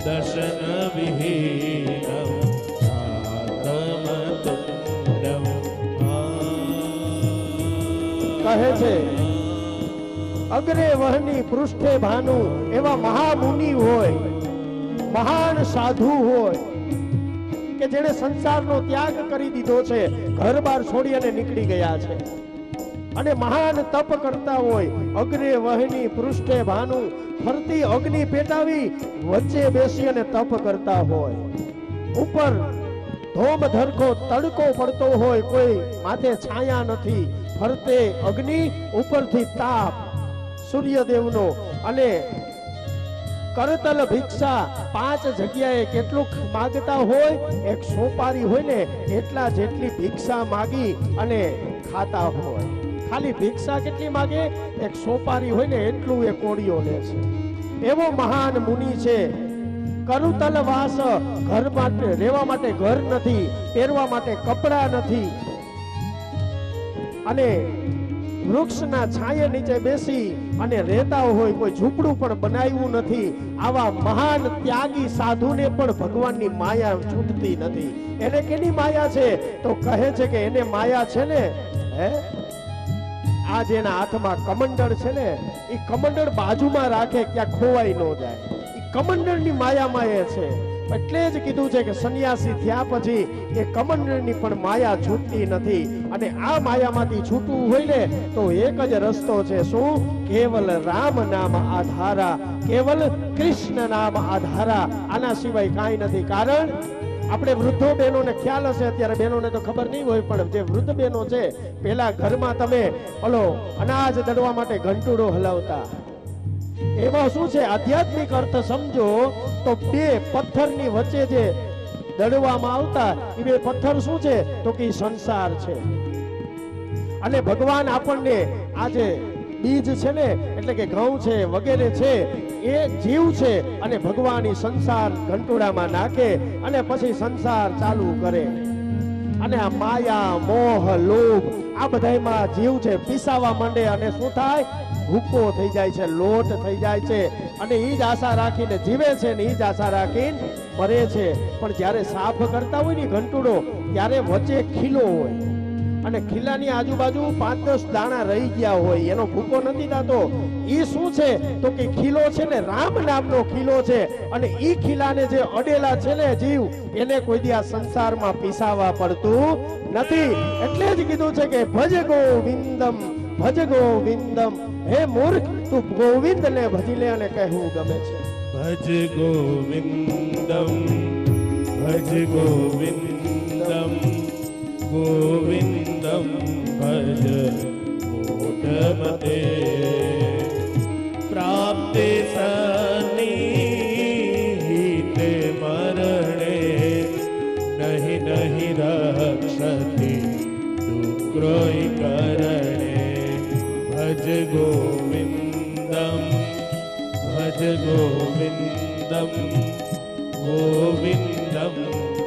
દર્શન વિહીનમ સાતમતુંડમ. કહે છે અગ્રે વહની પૃષ્ઠે ભાનુ એવા મહામુનિ હોય, મહાન સાધુ હોય કે જેણે સંસારનો ત્યાગ કરી દીધો છે, ઘર બાર છોડી અને નીકળી ગયા છે, અને મહાન તપ કરતા હોય. અગ્રે વહની પૃષ્ઠે ભાનુ, ફરતી અગ્નિ પેટાવી વચ્ચે બેસી અને તપ કરતા હોય. ઉપર ધોમ ધરખો તડકો પડતો હોય, કોઈ માથે છાયા નથી, ફરતે અગ્નિ, ઉપરથી તાપ સૂર્યદેવનો. અને કરતલ ભિક્ષા 5 જગ્યાએ કેટલું માગતા હોય, એક સોપારી હોય ને એટલા જેટલી ભિક્ષા માગી અને ખાતા હોય. ખાલી ભિક્ષા કેટલી માગે? એક સોપારી હોય ને એટલું એ કોળીઓ લે છે. એવો મહાન મુનિ છે. કરુતલ વાસ, ઘર માટે રહેવા માટે ઘર નથી, પહેરવા માટે કપડા નથી, અને વૃક્ષના છાયે નીચે બેસી અને રહેતા હોય, કોઈ ઝૂંપડું પણ બનાવ્યું નથી. આવા મહાન ત્યાગી સાધુને પણ ભગવાનની માયા છૂટતી નથી. એને કેની માયા છે? તો કહે છે કે એને માયા છે ને, આ જેના હાથમાં કમંડળ છે ને, એ કમંડળ બાજુમાં રાખે, ક્યાં ખોવાઈ ન જાય. એ કમંડળની માયામાં એ છે. એટલે જ કીધું છે કે સંન્યાસી થયા પછી એ કમંડળની પણ માયા છૂટતી નથી. અને આ માયામાંથી છૂટવું હોય ને તો એક જ રસ્તો છે. શું? કેવલ રામ નામ આધારા, કેવલ કૃષ્ણ નામ આધારા. આના સિવાય કાંઈ નથી. કારણ આપણે વૃદ્ધો બહેનોને ખ્યાલ હશે, અત્યારે બહેનોને તો ખબર નહીં હોય, પણ જે વૃદ્ધ બહેનો છે, પેલા ઘરમાં તમે ઓલો અનાજ દળવા માટે ઘંટુડો હલાવતા. એમાં શું છે? આધ્યાત્મિક અર્થ સમજો તો બે પથ્થરની વચ્ચે જે દળવામાં આવતા એ બે પથ્થર શું છે? તો કે સંસાર છે. અને ભગવાન આપણને આજે બીજ છે ને, એટલે કે ઘઉં છે વગેરે છે, એ જીવ છે. અને ભગવાન એ સંસાર ઘંટોડામાં નાખે અને પછી સંસાર ચાલુ કરે. અને આ માયા, મોહ, લોભ આ બધામાં જીવ છે પીસાવા માંડે. અને શું થાય? ભૂકો થઈ જાય છે, લોટ થઈ જાય છે. અને એ જ આશા રાખીને જીવે છે ને એ જ આશા રાખીને મરે છે. પણ જ્યારે સાફ કરતા હોય ને ઘંટુડો, ત્યારે વચ્ચે ખીલો હોય, અને ખીલાની આજુબાજુ 5-10 દાણા રહી ગયા હોય, એનો ભૂકો નથી થતો. એ શું છે? તો કે ખીલો છે ને, રામ નામનો ખીલો છે. અને એ ખીલાને જે અડેલા છે ને જીવ, એને કોઈ દી આ સંસારમાં પીસાવા પડતું નથી. એટલે જ કીધું છે કે ભજ ગોવિંદમ, ભજ ગોવિંદમ. હે મૂર્ખ, તું ગોવિંદ ને ભજી લે. અને કહેવું ગમે છે ભજ ગોવિંદમ, ભજ ગોવિંદમ, ગોવિંદમ ભજ મૂઢમતે. પ્રાપ્તે સન્નિહિતે મરણે, નહીં નહીં રક્ષતિ દુક્રોય કરણે. ભજ ગોવિંદમ, ભજ ગોવિંદમ, ગોવિંદમ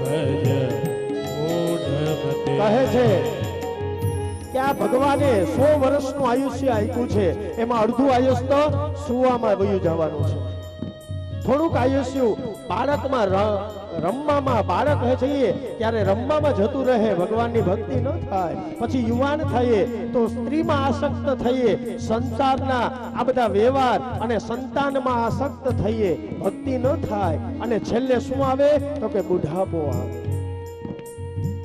ભજ મૂઢમતે. કહે છે કે આ ભગવાને 100 વર્ષનું આયુષ્ય આપ્યું છે. એમાં અડધું આયુષ્ય તો સુવામાં વયું જવાનું છે. થોડુંક આયુષ્ય બાળકમાં રમવામાં, બાળક છે ત્યારે રમવામાં જતું રહે, ભગવાનની ભક્તિ ન થાય. પછી યુવાન થઈએ તો સ્ત્રીમાં આસક્ત થઈએ, સંસારના આ બધા વ્યવહાર અને સંતાનમાં આસક્ત થઈએ, ભક્તિ ન થાય. અને છેલ્લે શું આવે? તો કે બુઢાપો આવે.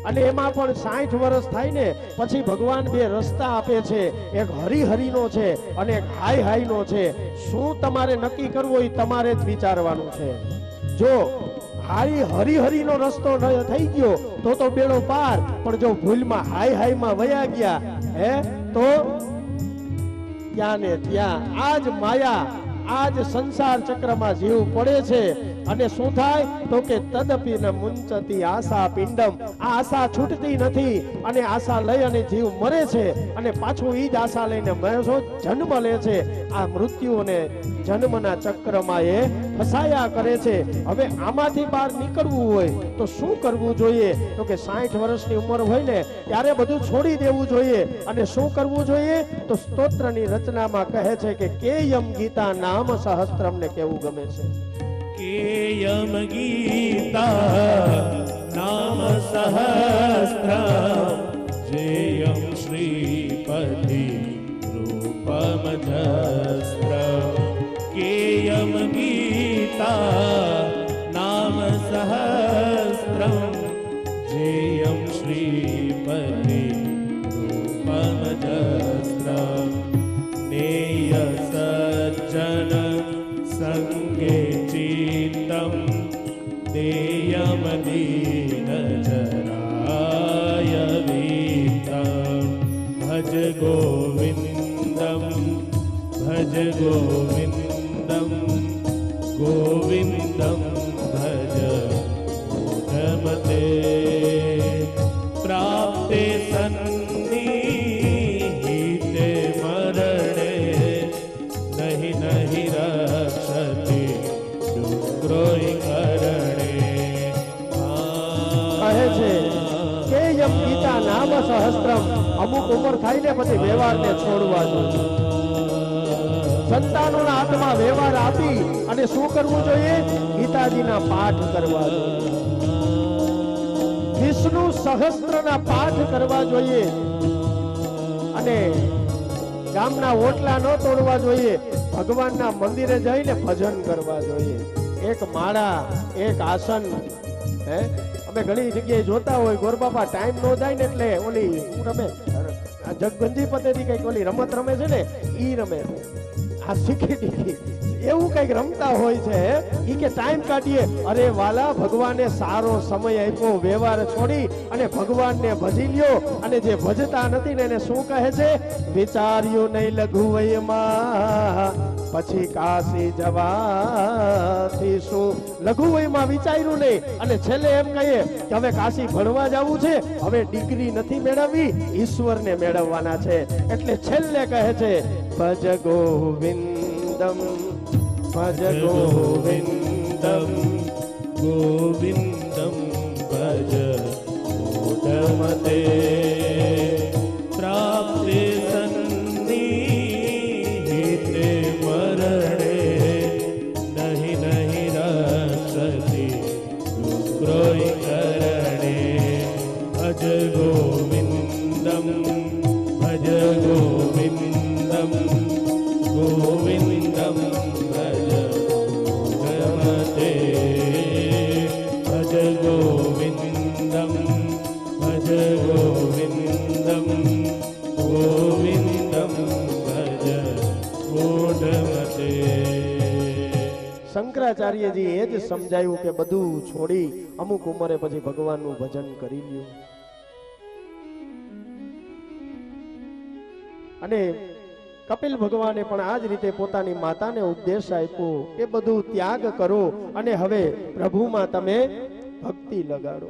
અને એમાં પણ 60 વર્ષ થાય ને પછી ભગવાન બે રસ્તા આપે છે. એક હરિહરિનો છે અને એક હાય હાયનો છે. શું તમારે નક્કી કરવું એ તમારે જ વિચારવાનું છે. જો હરિહરિનો રસ્તો થઈ ગયો તો બેડો પાર. પણ જો ભૂલમાં હાય હાયમાં વયા ગયા તો ત્યાં ને ત્યાં આજ માયા, આજ સંસાર ચક્રમાં જીવ પડે છે. અને શું થાય? તો કે તદપી ન મુંચતી આશા પિંડમ. આ આશા છૂટતી નથી. અને આશા લઈ અને જીવ મરે છે. અને પાછું ઈ જ આશા લઈને જન્મ લે છે. આ મૃત્યુ અને જન્મના ચક્રમાં એ ફસાયા કરે છે. હવે આમાંથી બહાર નીકળવું હોય તો શું કરવું જોઈએ? તો કે 60 વર્ષની ઉંમર હોય ને ત્યારે બધું છોડી દેવું જોઈએ. અને શું કરવું જોઈએ? તો સ્તોત્રની રચનામાં કહે છે કે કેયમ ગીતા નામ સહસ્ત્રમ ને કેવું ગમે છે. केयम गीता नाम सहस्त्रम जेयम श्रीपति रूपमजस्त्रम केयम गीता नाम सहस्त्रम जेयम श्रीपति रूपमजस्त्रम नेय सज्जन संगे चित्तम देयम दीन जराय वीतम भज गोविंदम भज गोविंदम गोविंदम भज मूढ़मते प्राप्ते सन्निहिते मरणे नहीं नहीं रक्षति डुक्रोय करणे કહે છે કે યમ ગીતા નામ સહસ્ત્રમ અમુક ઉંમર થાય ને પછી વ્યવહારને છોડવા જોઈએ. સંતાનોના હાથમાં વ્યવહાર આપી અને શું કરવું જોઈએ? ગીતાજીના પાઠ કરવા જોઈએ, વિષ્ણુ સહસ્ત્રના પાઠ કરવા જોઈએ અને ગામના ઓટલા ન તોડવા જોઈએ. ભગવાનના મંદિરે જઈને ભજન કરવા જોઈએ. એક માળા, એક આસન. અમે ઘણી જગ્યાએ જોતા હોય ગોરબાપા ટાઈમ નો જાય ને એટલે ઓલી રમે જગગંજી પતેથી કઈક ઓલી રમત રમે છે ને ઈ રમે, આ શીખી ટીખી એવું કઈક રમતા હોય છે. ઈ કે ટાઈમ કાઢીએ. અરે વાલા, ભગવાને સારો સમય આપ્યો, વ્યવહાર છોડી અને ભગવાનને ભજી લ્યો. અને જે ભજતા નથી ને એને શું કહે છે? વિચાર્યું નહીં લઘુવયમાં પછી કાશી જવાથી શું. લઘુવયમાં વિચાર્યું નહીં અને છેલ્લે એમ કહીએ કે હવે કાશી ભણવા જવું છે, હવે ડિગ્રી નથી મેળવવી, ઈશ્વરને મેળવવાના છે. એટલે છેલ્લે કહે છે ભજ ગોવિંદમ ભજ ગોવિંદમ गोविंदम भज मूढ़मते प्राप्ते सन्निहिते मरणे नहीं नहीं रक्षति डुक्रोय करणे भज गोविंदम भज गोविंदम गोविंदम भज मूढ़मते भज गोविंदम भज गोविंदम गोविंदम भज मूढ़मते. શંકરાચાર્યજી એ જ સમજાયું કે બધું છોડી અમુક ઉંમરે પછી ભગવાનનું ભજન કરી લ્યો. અને કપિલ ભગવાને પણ આ જ રીતે પોતાની માતાને ઉપદેશ આપ્યો કે બધું ત્યાગ કરો અને હવે પ્રભુમાં તમે ભક્તિ લગાડો.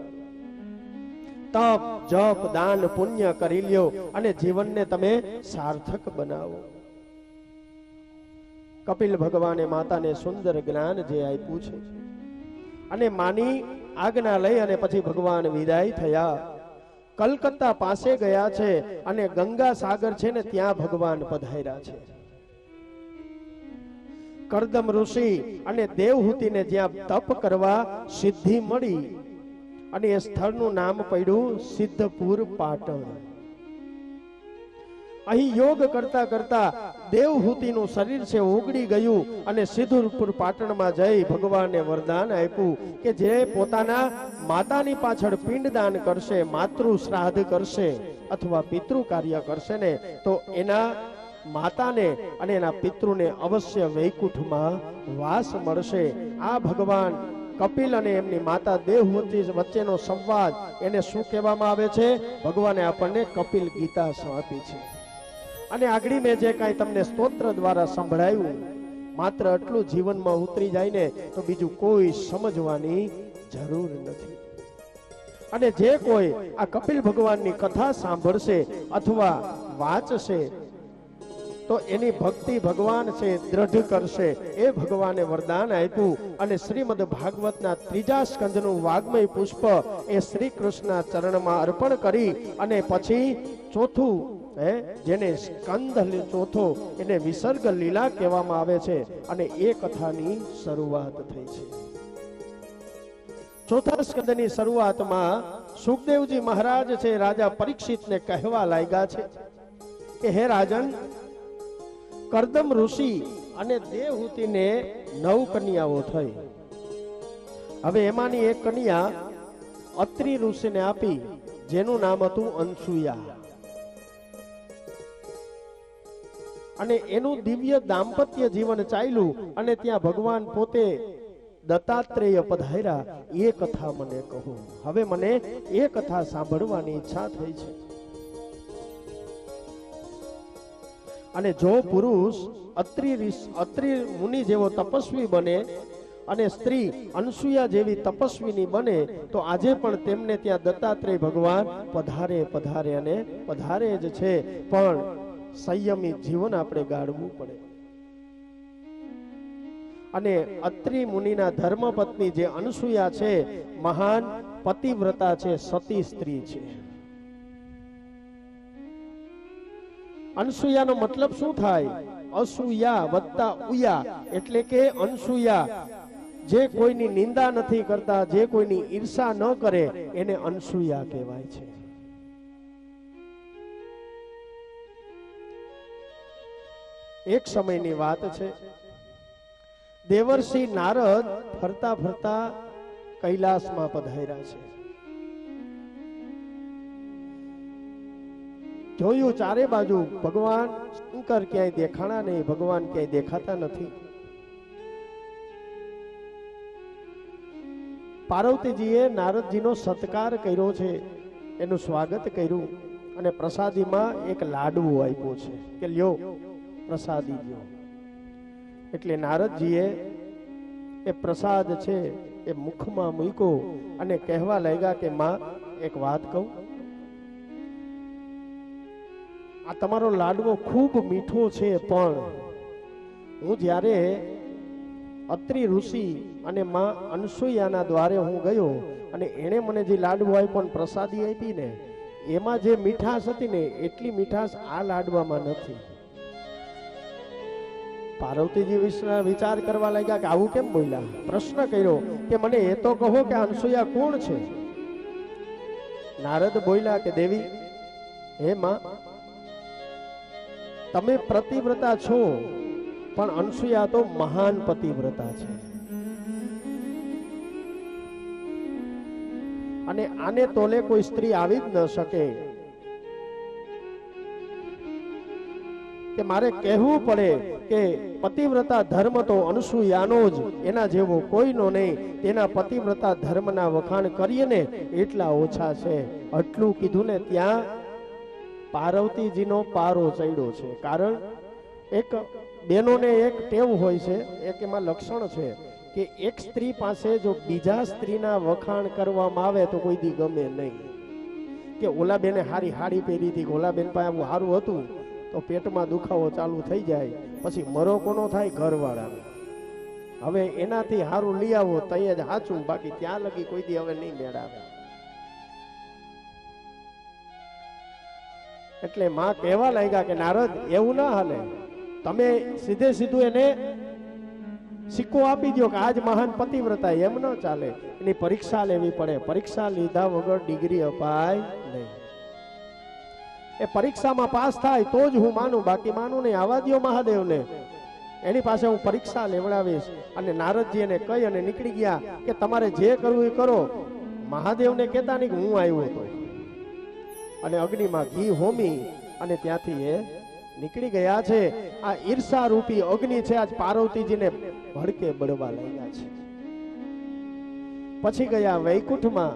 તપ જપ દાન પુણ્ય કરી લ્યો અને જીવનને તમે સાર્થક બનાવો. કપિલ ભગવાને માતાને સુંદર જ્ઞાન જે આપ્યું છે અને માની આજ્ઞા લઈ અને પછી ભગવાન વિદાય થયા. કલકત્તા પાસે ગયા છે અને ગંગા સાગર છે ને ત્યાં ભગવાન પધાર્યા છે. કરદમ ઋષિ અને દેવહૂતિને જ્યાં તપ કરવા સિદ્ધિ મળી અને એ સ્થળનું નામ પડ્યું સિદ્ધપુર પાટણ. અહીં યોગ કરતા કરતા દેવહૂતિનું શરીર છે ઓગળી ગયું અને સિદ્ધપુર પાટણમાં જઈ ભગવાનને વરદાન આપ્યું કે જે પોતાના માતાની પાછળ પિંડદાન કરશે, માતૃ શ્રાદ્ધ કરશે અથવા પિતૃ કાર્ય કરશે ને તો એના માતાને અને એના પિતૃને અવશ્ય વૈકુંઠમાં વાસ મળશે. આ ભગવાન કપિલ અને એમની માતા દેવહૂતિ વચ્ચેનો સંવાદ એને શું કહેવામાં આવે છે? ભગવાને આપણને કપિલ ગીતા આપી છે. અને આગળ મેં જે કાંઈ તમને સ્તોત્ર દ્વારા સંભળાયું માત્ર આટલું જીવનમાં ઉતરી જાય ને તો બીજું કોઈ સમજવાની જરૂર નથી. અને જે કોઈ આ કપિલ ભગવાનની કથા સાંભળશે અથવા વાંચશે તો એની ભક્તિ ભગવાન છે દ્રઢ કરશે. એ ભગવાને વરદાન આપ્યું અને શ્રીમદ ભાગવતના 3જા સ્કંદનું વાગ્મય પુષ્પ એ શ્રી કૃષ્ણના ચરણમાં અર્પણ કરી અને પછી ચોથું જેને સ્કંદ ચોથો એને વિસર્ગ લીલા કહેવામાં આવે છે અને એ કથાની શરૂઆત થઈ છે. ચોથા સ્કંદની શરૂઆતમાં સુખદેવજી મહારાજ છે રાજા પરીક્ષિતને કહેવા લાગ્યા છે કે હે રાજન, કરદમ ઋષિ અને દેવહૂતિને 9 કન્યાઓ થઈ. હવે એમાંની એક કન્યા અત્રિ ઋષિને આપી, જેનું નામ હતું અનસુયા. અને એનું દિવ્ય દાંપત્ય જીવન ચાલ્યું અને ત્યાં ભગવાન પોતે દત્તાત્રેય પધાર્યા. એ કથા મને કહો. હવે મને એ કથા સાંભળવાની ઈચ્છા થઈ છે. અને જો પુરુષ અત્રિ મુનિ જેવો તપસ્વી બને અને સ્ત્રી અનસુયા જેવી તપસ્વીની બને તો આજે પણ તેમને ત્યાં દત્તાત્રેય ભગવાન પધારે અને પધારે જ છે. પણ સંયમી જીવન આપણે ગાળવું પડે. અને અત્રિ મુનિના ધર્મપત્ની જે અનસુયા છે, મહાન પતિવ્રતા છે, સતી સ્ત્રી છે. અનસુયાનો મતલબ શું થાય? અસૂયા વત્તા ઉયા, એટલે કે અનસુયા જે કોઈની નિંદા નથી કરતા, જે કોઈની ઈર્ષા ન કરે, એને અનસુયા કહેવાય છે. એક સમયની વાત છે, દેવર્ષિ નારદ ફરતા ફરતા કૈલાસમાં પધાર્યા છે. જોયું ચારે બાજુ ભગવાન શંકર ક્યાંય દેખાણા નહીં, ભગવાન ક્યાંય દેખાતા નથી. પાર્વતીજીએ નારદજીનો સત્કાર કર્યો છે, એનું સ્વાગત કર્યું અને પ્રસાદીમાં એક લાડવો આપ્યો છે કે લ્યો પ્રસાદી લ્યો. એટલે નારદજીએ એ પ્રસાદ છે એ મુખમાં મૂક્યો અને કહેવા લાગ્યા કે માં, એક વાત કહું, આ તમારો લાડવો ખૂબ મીઠો છે, પણ હું જ્યારે અત્રિ ઋષિ અને માં અનસુયાના દ્વારે હું ગયો અને એણે મને જે લાડવો આપ્યો ને પ્રસાદી આપી ને, એમાં જે મીઠાશ હતી ને એટલી મીઠાશ આ લાડવામાં નથી. પાર્વતીજી વિચાર કરવા લાગ્યા કે આવું કેમ બોલ્યા. પ્રશ્ન કર્યો કે મને એ તો કહો કે અનસુયા કોણ છે? નારદ બોલ્યા કે દેવી, હે માં, તમે પતિવ્રતા છો, પણ અનસુયા તો મહાન પતિવ્રતા છે. અને આને તોલે કોઈ સ્ત્રી આવી જ ન શકે. કે મારે કહેવું પડે કે પતિવ્રતા ધર્મ તો અનસુયાનો જ, એના જેવો કોઈનો નહીં. તેના પતિવ્રતા ધર્મના વખાણ કરીએ ને એટલા ઓછા છે. આટલું કીધું ને ત્યાં પાર્વતીજીનો પારો ચડ્યો છે. કારણ એક બેનોને એક ટેવ હોય છે, એક એમાં લક્ષણ છે કે એક સ્ત્રી પાસે જો બીજા સ્ત્રીના વખાણ કરવામાં આવે તો કોઈ દી ગમે નહીં. કે ઓલા બેને હારી હાડી પહેરી હતી, ઓલા બેન પાસે આવું સારું હતું, તો પેટમાં દુખાવો ચાલુ થઈ જાય, પછી મરો કોનો થાય? ઘરવાળાનો. હવે એનાથી હારું લઈ આવો તઈ જ હાચું, બાકી ત્યાં લગી કોઈ દી હવે નહીં મેળાવે. એટલે માં કહેવા લાગ્યા કે નારદ, એવું ના હાલે, તમે સીધે સીધું એને સિક્કો આપી દો કે આજ મહાન પતિવ્રતા. એમ ન ચાલે, એની પરીક્ષા લેવી પડે. પરીક્ષા લીધા વગર ડિગ્રી અપાય નહીં. એ પરીક્ષામાં પાસ થાય તો જ હું માનું, બાકી માનું નહીં. આવા દો મહાદેવને, એની પાસે હું પરીક્ષા લેવડાવીશ. અને નારદજી એને કહી અને નીકળી ગયા કે તમારે જે કરવું એ કરો. મહાદેવને કહેતા નહીં કે હું આવ્યો હતો. અને અગ્નિમાં ઘી હોમી અને ત્યાંથી એ નીકળી ગયા છે. આ ઈર્ષા રૂપી અગ્નિ છે, આજ પાર્વતીજીને ભડકે બળવા લાગ્યા છે. પછી ગયા વૈકુંઠમાં.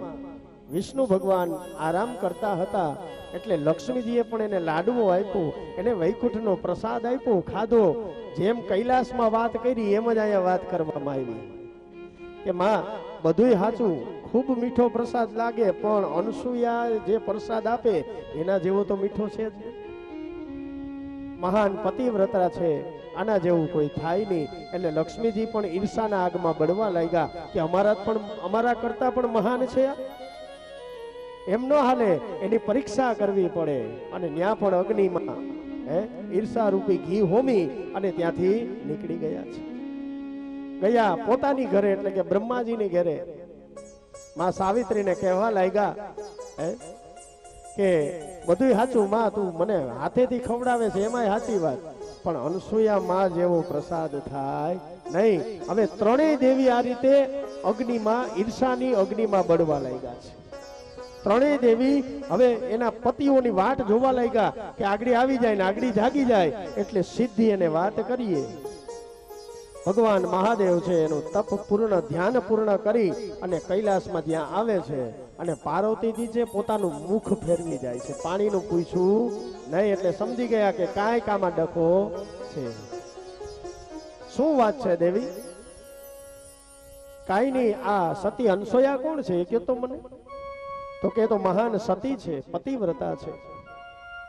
વિષ્ણુ ભગવાન આરામ કરતા હતા, એટલે લક્ષ્મીજીએ પણ એને લાડવો આપ્યો, એને વૈકુંઠનો પ્રસાદ આપ્યો, ખાધો. જેમ કૈલાસમાં વાત કરી એમ જ અહીંયા વાત કરવામાં આવી કે માં, બધુંય સાચું, ખૂબ મીઠો પ્રસાદ લાગે, પણ અનસુયા જે પ્રસાદ આપે એના જેવો તો મીઠો છે જ. મહાન પતિવ્રતા છે, આના જેવું કોઈ થાય નહીં. એટલે લક્ષ્મીજી પણ ઈર્ષાના આગમાં બળવા લાગ્યા કે અમારા કરતા પણ મહાન છે. એમ ન હાલે, એની પરીક્ષા કરવી પડે. અને ત્યાં પણ અગ્નિમાં ઈર્ષા રૂપી ઘી હોમી અને ત્યાંથી નીકળી ગયા છે. ગયા પોતાની ઘરે, એટલે કે બ્રહ્માજીની ઘરે. માં સાવિત્રીને કહેવા લાગ્યા કે બધું સાચું માં, તું મને હાથેથી ખવડાવે છે એમાંય સાચી વાત, પણ અનસુયા માં જેવો પ્રસાદ થાય નહીં. હવે ત્રણેય દેવી આ રીતે અગ્નિમાં, ઈર્ષાની અગ્નિમાં બળવા લાગ્યા છે. ત્રણેય દેવી હવે એના પતિઓની વાટ જોવા લાગ્યા કે આગળ આવી જાય ને આગળ જાગી જાય એટલે સિદ્ધિ એને વાત કરીએ. ભગવાન મહાદેવ છે એનું તપ પૂર્ણ, ધ્યાન પૂર્ણ કરી અને કૈલાસમાં જ્યાં આવે છે અને પાર્વતીજી છે પોતાનું મુખ ફેરવી જાય છે, પાણીનું પૂછ્યું નહીં એટલે સમજી ગયા કે કાંઈ કામાં ડખો છે. શું વાત છે દેવી? કાંઈ નહીં. આ સતી અનસોયા કોણ છે એ કયો તો મને. તો કે તો મહાન સતી છે, પતિવ્રતા છે,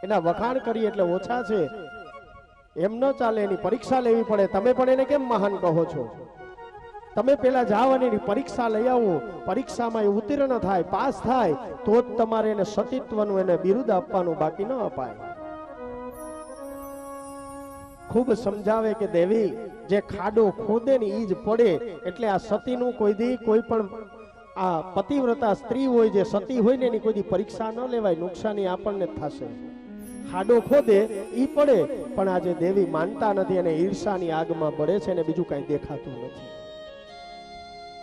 એના વખાણ કરીએ એટલે ઓછા છે, એમ ન ચાલે, એની પરીક્ષા લેવી પડે. તમે પણ એને કેમ મહાન કહો છો? તમે પેલા જાઓ અને એની પરીક્ષા લઈ આવો, પરીક્ષામાં એ ઉત્તીર્ણ થાય, પાસ થાય તો જ તમારે એને સતીત્વનું એને બિરુદ આપવાનું, બાકી ન અપાય. ખૂબ સમજાવે કે દેવી જે ખાડો ખોદે ને ઈ જ પડે, એટલે આ સતીનું કોઈ દી કોઈ પણ આ પતિવ્રતા સ્ત્રી હોય જે સતી હોય ને એની કોઈ દી પરીક્ષા ન લેવાય, નુકસાની આપણને જ થશે. ખાડો ખોદે ઈ પડે, પણ આજે દેવી માનતા નથી અને ઈર્ષાની આગમાં બળે છે અને બીજું કઈ દેખાતું નથી.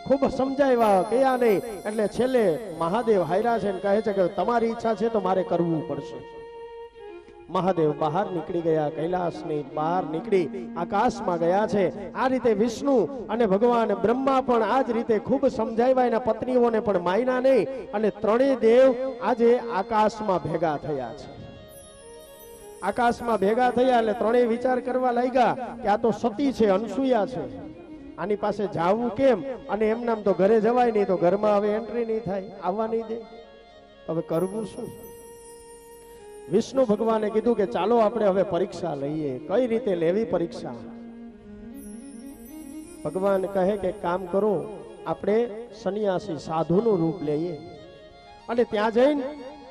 ખૂબ સમજાવ્યા કયા નહીં એટલે છેલ્લે મહાદેવ હાર્યા છે અને કહે છે કે તમારી ઈચ્છા છે તો મારે કરવું પડશે. મહાદેવ બહાર નીકળી ગયા, કૈલાસની બહાર નીકળી આકાશમાં ગયા છે. આ રીતે વિષ્ણુ અને ભગવાન બ્રહ્મા પણ આ જ રીતે ખૂબ સમજાવ્યા, એના પત્નીઓને પણ માયના નહીં અને ત્રણેય દેવ આજે આકાશમાં ભેગા થયા છે. આકાશમાં ભેગા થયા એટલે ત્રણેય વિચાર કરવા લાગ્યા કે આ તો સતી છે, અનસુયા છે, આની પાસે જાવું કેમ? અને એમ નામ તો ઘરે જવાય નહીં, તો ઘરમાં હવે એન્ટ્રી નહીં થાય, આવવા નહીં દે, હવે કરવું શું? વિષ્ણુ ભગવાને કીધું કે ચાલો આપણે હવે પરીક્ષા લઈએ. કઈ રીતે લેવી પરીક્ષા? ભગવાન કહે કે કામ કરો, આપણે સંન્યાસી સાધુનું રૂપ લઈએ અને ત્યાં જઈને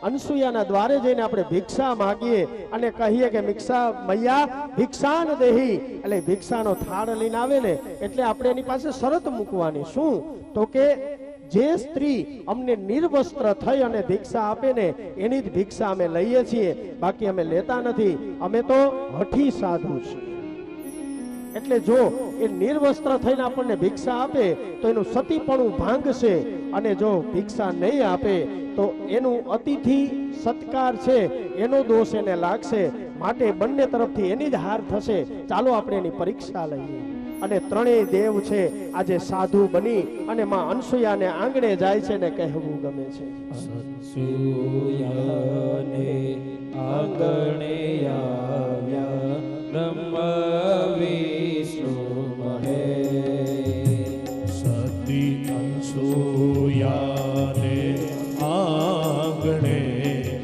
અનસુયાના દ્વારે જઈને આપણે ભિક્ષા માંગીએ અને કહીએ કે મૈયા ભિક્ષાન દેહી, એટલે ભિક્ષાનો થાળ લઈને આવે ને એટલે આપણે એની પાસે શરત મૂકવાની. શું? તો કે જે સ્ત્રી અમને નિર્વસ્ત્ર થઈ અને ભિક્ષા આપે ને એની જ ભિક્ષા અમે લઈએ છીએ, બાકી અમે લેતા નથી, અમે તો હઠી સાધુ છીએ. એટલે જો એ નિર્વસ્ત્ર થઈને આપણને ભિક્ષા આપે તો એનું સતીપણું ભાંગશે અને જો ભિક્ષા નહીં આપે તો એનું અતિથિ સત્કાર છે એનો દોષ એને લાગશે. માટે બંને તરફથી એની જ હાર થશે. ચાલો આપણે એની પરીક્ષા લઈએ. અને ત્રણેય દેવ છે આજે સાધુ બની અને માં અનસુયાને આંગણે જાય છે ને કહેવું ગમે છે, અનસુયાને આંગણે આવ્યા બ્રહ્મ વિષ્ણુ મહેશ. સતી અનસુયાને આંગણે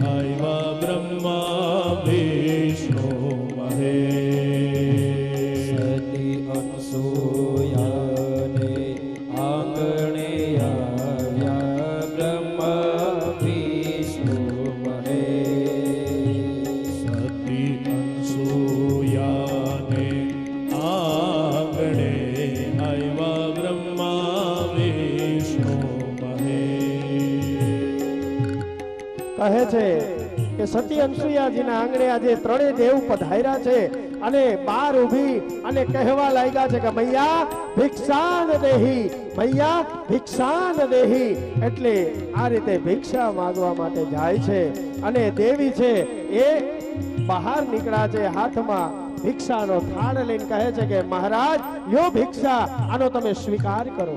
આવ્યા બ્રહ્મા વિષ્ણુ મહેશ. સતી અનસુયાને આંગણે આવ્યા બ્રહ્મા વિષ્ણુ મહેશ. સતી અનસુયાને આંગણે આવ્યા બ્રહ્મા વિષ્ણુ કહે છે કે સતી અનસુયાજીના આંગણે આજે ત્રણેય દેવ પધાર્યા છે અને બાર ઊભી અને કહેવા લાગ્યા છે કે મૈયા ભિક્ષાન દેહી, મૈયા ભિક્ષાન દેહી. એટલે આ રીતે ભિક્ષા માંગવા માટે જાય છે અને દેવી છે એ બહાર નીકળ્યા છે, હાથમાં ભિક્ષાનો થાળ લઈને કહે છે કે મહારાજ યો ભિક્ષા, આનો તમે સ્વીકાર કરો.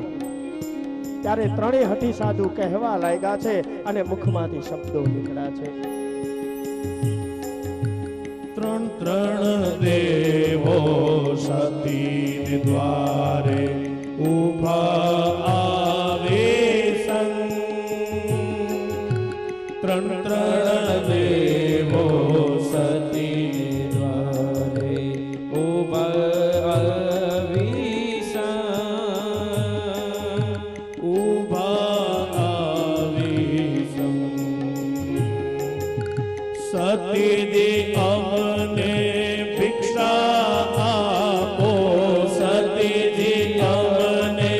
ત્યારે ત્રણેય હઠી સાધુ કહેવા લાગ્યા છે અને મુખમાંથી શબ્દો નીકળ્યા છે, ત્રણ ત્રણ દેવો સતી દ્વારે ઉભા આવે સન. ત્રણ ત્રણ દેવો સતી દ્વારે ઉભા આવી સન. ઉભા આવી સન. સતી દે અમને ભિક્ષા આપો, સતીજી અમને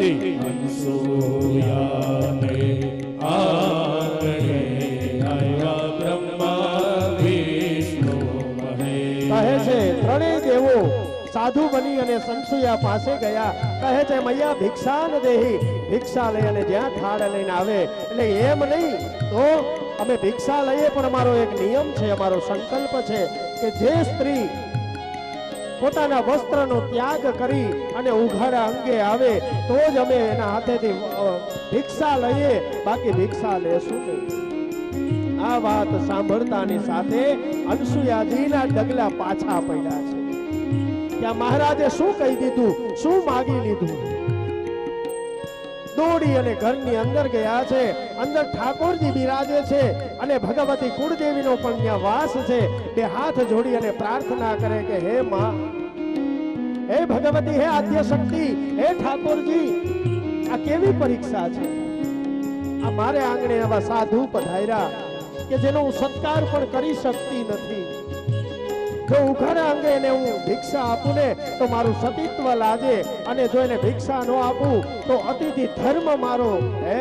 સતી અનસૂયાને આંગણે આવ્યા બ્રહ્મા વિષ્ણુ મહેશ. કહે છે ત્રણેય દેવો સાધુ બની અને સંસુયા પાસે ગયા. કહે છે મૈયા ભિક્ષા ન દેહી, ભિક્ષા લઈ અને જ્યાં થાળ લઈને આવે એટલે એમ નહીં તો અમે ભિક્ષા લઈએ, પણ અમારો એક નિયમ છે, અમારો સંકલ્પ છે કે જે સ્ત્રી પોતાના વસ્ત્રનો ત્યાગ કરી અને ઉઘાડા અંગે આવે તો જ અમે એના હાથેથી ભિક્ષા લઈએ, બાકી ભિક્ષા લેશું નહીં. આ વાત સાંભળતાની સાથે અનસુયાજીના ડગલા પાછા પડ્યા છે. ત્યાં મહારાજે શું કહી દીધું, શું માગી લીધું? દોડી અને ઘરની અંદર ગયા છે. અંદર ઠાકોરજી બિરાજે છે અને ભગવતી કુળદેવીનો પણ ત્યાં વાસ છે. બે હાથ જોડી અને પ્રાર્થના કરે કે હે માં, હે ભગવતી, હે આદ્ય શક્તિ, હે ઠાકોરજી, આ કેવી પરીક્ષા છે? આ મારે આંગણે આવા સાધુ પધાર્યા કે જેનો હું સત્કાર પણ કરી શકતી નથી. જો ઉઘાડા અંગે એને હું ભિક્ષા આપું ને તો મારું સતીત્વ લાગે, અને જો એને ભિક્ષા ન આપું તો અતિથિ ધર્મ મારો એ